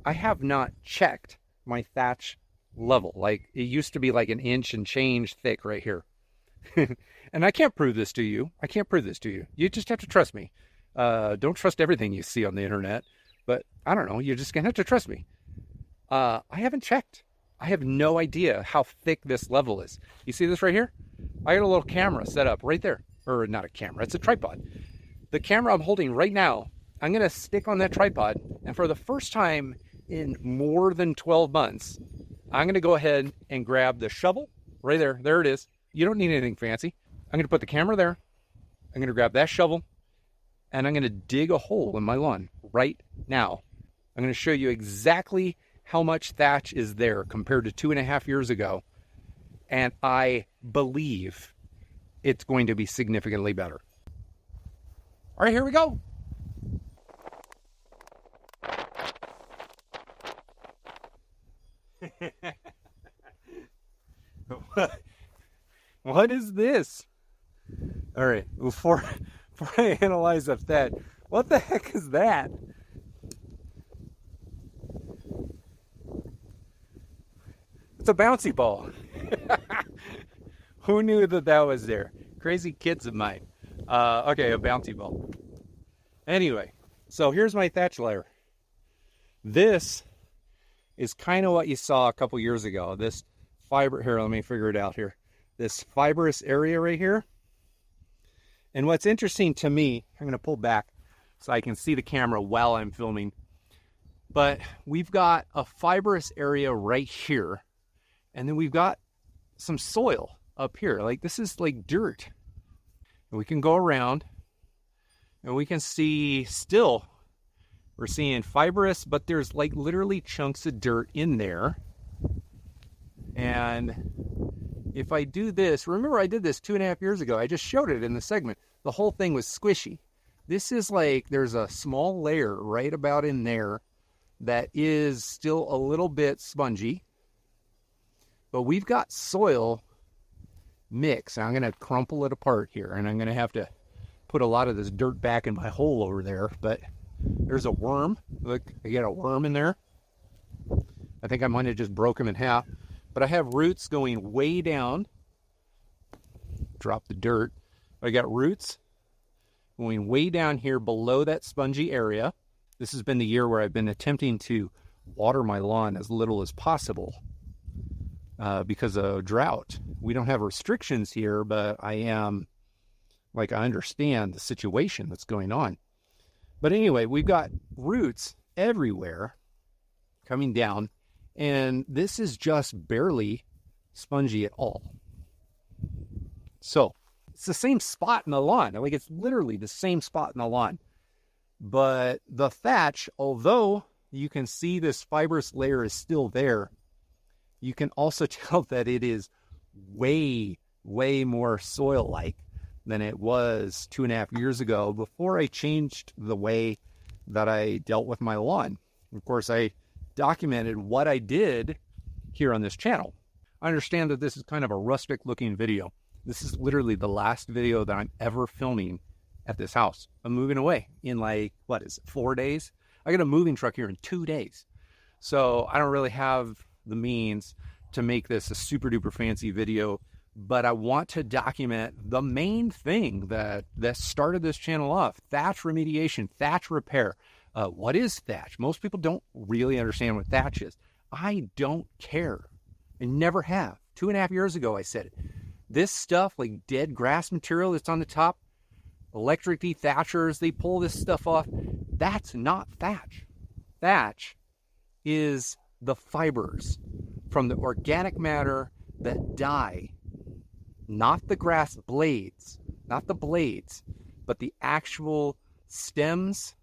I have not checked my thatch level. Like, it used to be like 1 inch and change thick right here. And I can't prove this to you. You just have to trust me. Don't trust everything you see on the internet, but I don't know. You're just going to have to trust me. I haven't checked. I have no idea how thick this level is. You see this right here? I got a little camera set up right there. Or not a camera, it's a tripod. The camera I'm holding right now, I'm going to stick on that tripod, and for the first time in more than 12 months, I'm going to go ahead and grab the shovel right there. There it is. You don't need anything fancy. I'm going to put the camera there. I'm going to grab that shovel, and I'm going to dig a hole in my lawn right now. I'm going to show you exactly how much thatch is there compared to 2.5 years ago, and I believe it's going to be significantly better. All right, here we go. What is this? All right, before I analyze up that, what the heck is that? It's a bouncy ball. Who knew that was there? Crazy kids of mine. Okay, a bouncy ball. Anyway, so here's my thatch layer. This is kind of what you saw a couple years ago. This fiber, here, let me figure it out here. This fibrous area right here. And what's interesting to me, I'm going to pull back so I can see the camera while I'm filming. But we've got a fibrous area right here. And then we've got some soil up here. Like, this is like dirt. And we can go around and we can see still, we're seeing fibrous, but there's like literally chunks of dirt in there. And if I do this, remember I did this 2.5 years ago. I just showed it in the segment. The whole thing was squishy. This is like, there's a small layer right about in there that is still a little bit spongy. But we've got soil mix. I'm going to crumple it apart here, and I'm going to have to put a lot of this dirt back in my hole over there. But there's a worm. Look, I got a worm in there. I think I might have just broke him in half. But I have roots going way down. Drop the dirt. I got roots going way down here below that spongy area. This has been the year where I've been attempting to water my lawn as little as possible because of drought. We don't have restrictions here, but I understand the situation that's going on. But anyway, we've got roots everywhere coming down, and this is just barely spongy at all. So it's the same spot in the lawn. Like, it's literally the same spot in the lawn. But the thatch, although you can see this fibrous layer is still there, you can also tell that it is way, way more soil-like than it was 2.5 years ago before I changed the way that I dealt with my lawn. Of course, I documented what I did here on this channel. I understand that this is kind of a rustic-looking video. This is literally the last video that I'm ever filming at this house. I'm moving away in 4 days? I got a moving truck here in 2 days. So I don't really have the means to make this a super duper fancy video, but I want to document the main thing that started this channel off: thatch remediation, thatch repair. What is thatch? Most people don't really understand what thatch is. I don't care. I never have. 2.5 years ago, I said it. This stuff, like dead grass material that's on the top, electric dethatchers, they pull this stuff off. That's not thatch. Thatch is the fibers from the organic matter that die, not the grass blades, not the blades, but the actual stems,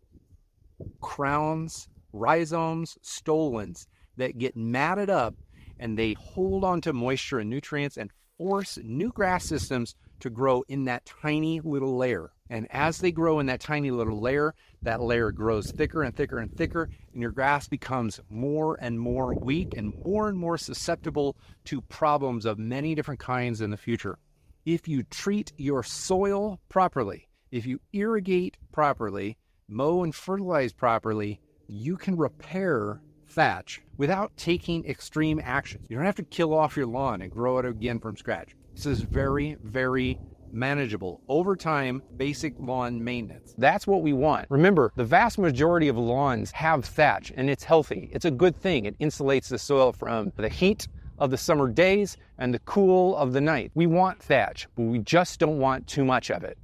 crowns, rhizomes, stolons that get matted up, and they hold on to moisture and nutrients and force new grass systems to grow in that tiny little layer. And as they grow in that tiny little layer, that layer grows thicker and thicker and thicker, and your grass becomes more and more weak and more susceptible to problems of many different kinds in the future. If you treat your soil properly, if you irrigate properly, mow and fertilize properly, you can repair thatch without taking extreme actions. You don't have to kill off your lawn and grow it again from scratch. This is very, very manageable, over time, basic lawn maintenance. That's what we want. Remember, the vast majority of lawns have thatch, and it's healthy. It's a good thing. It insulates the soil from the heat of the summer days and the cool of the night. We want thatch, but we just don't want too much of it.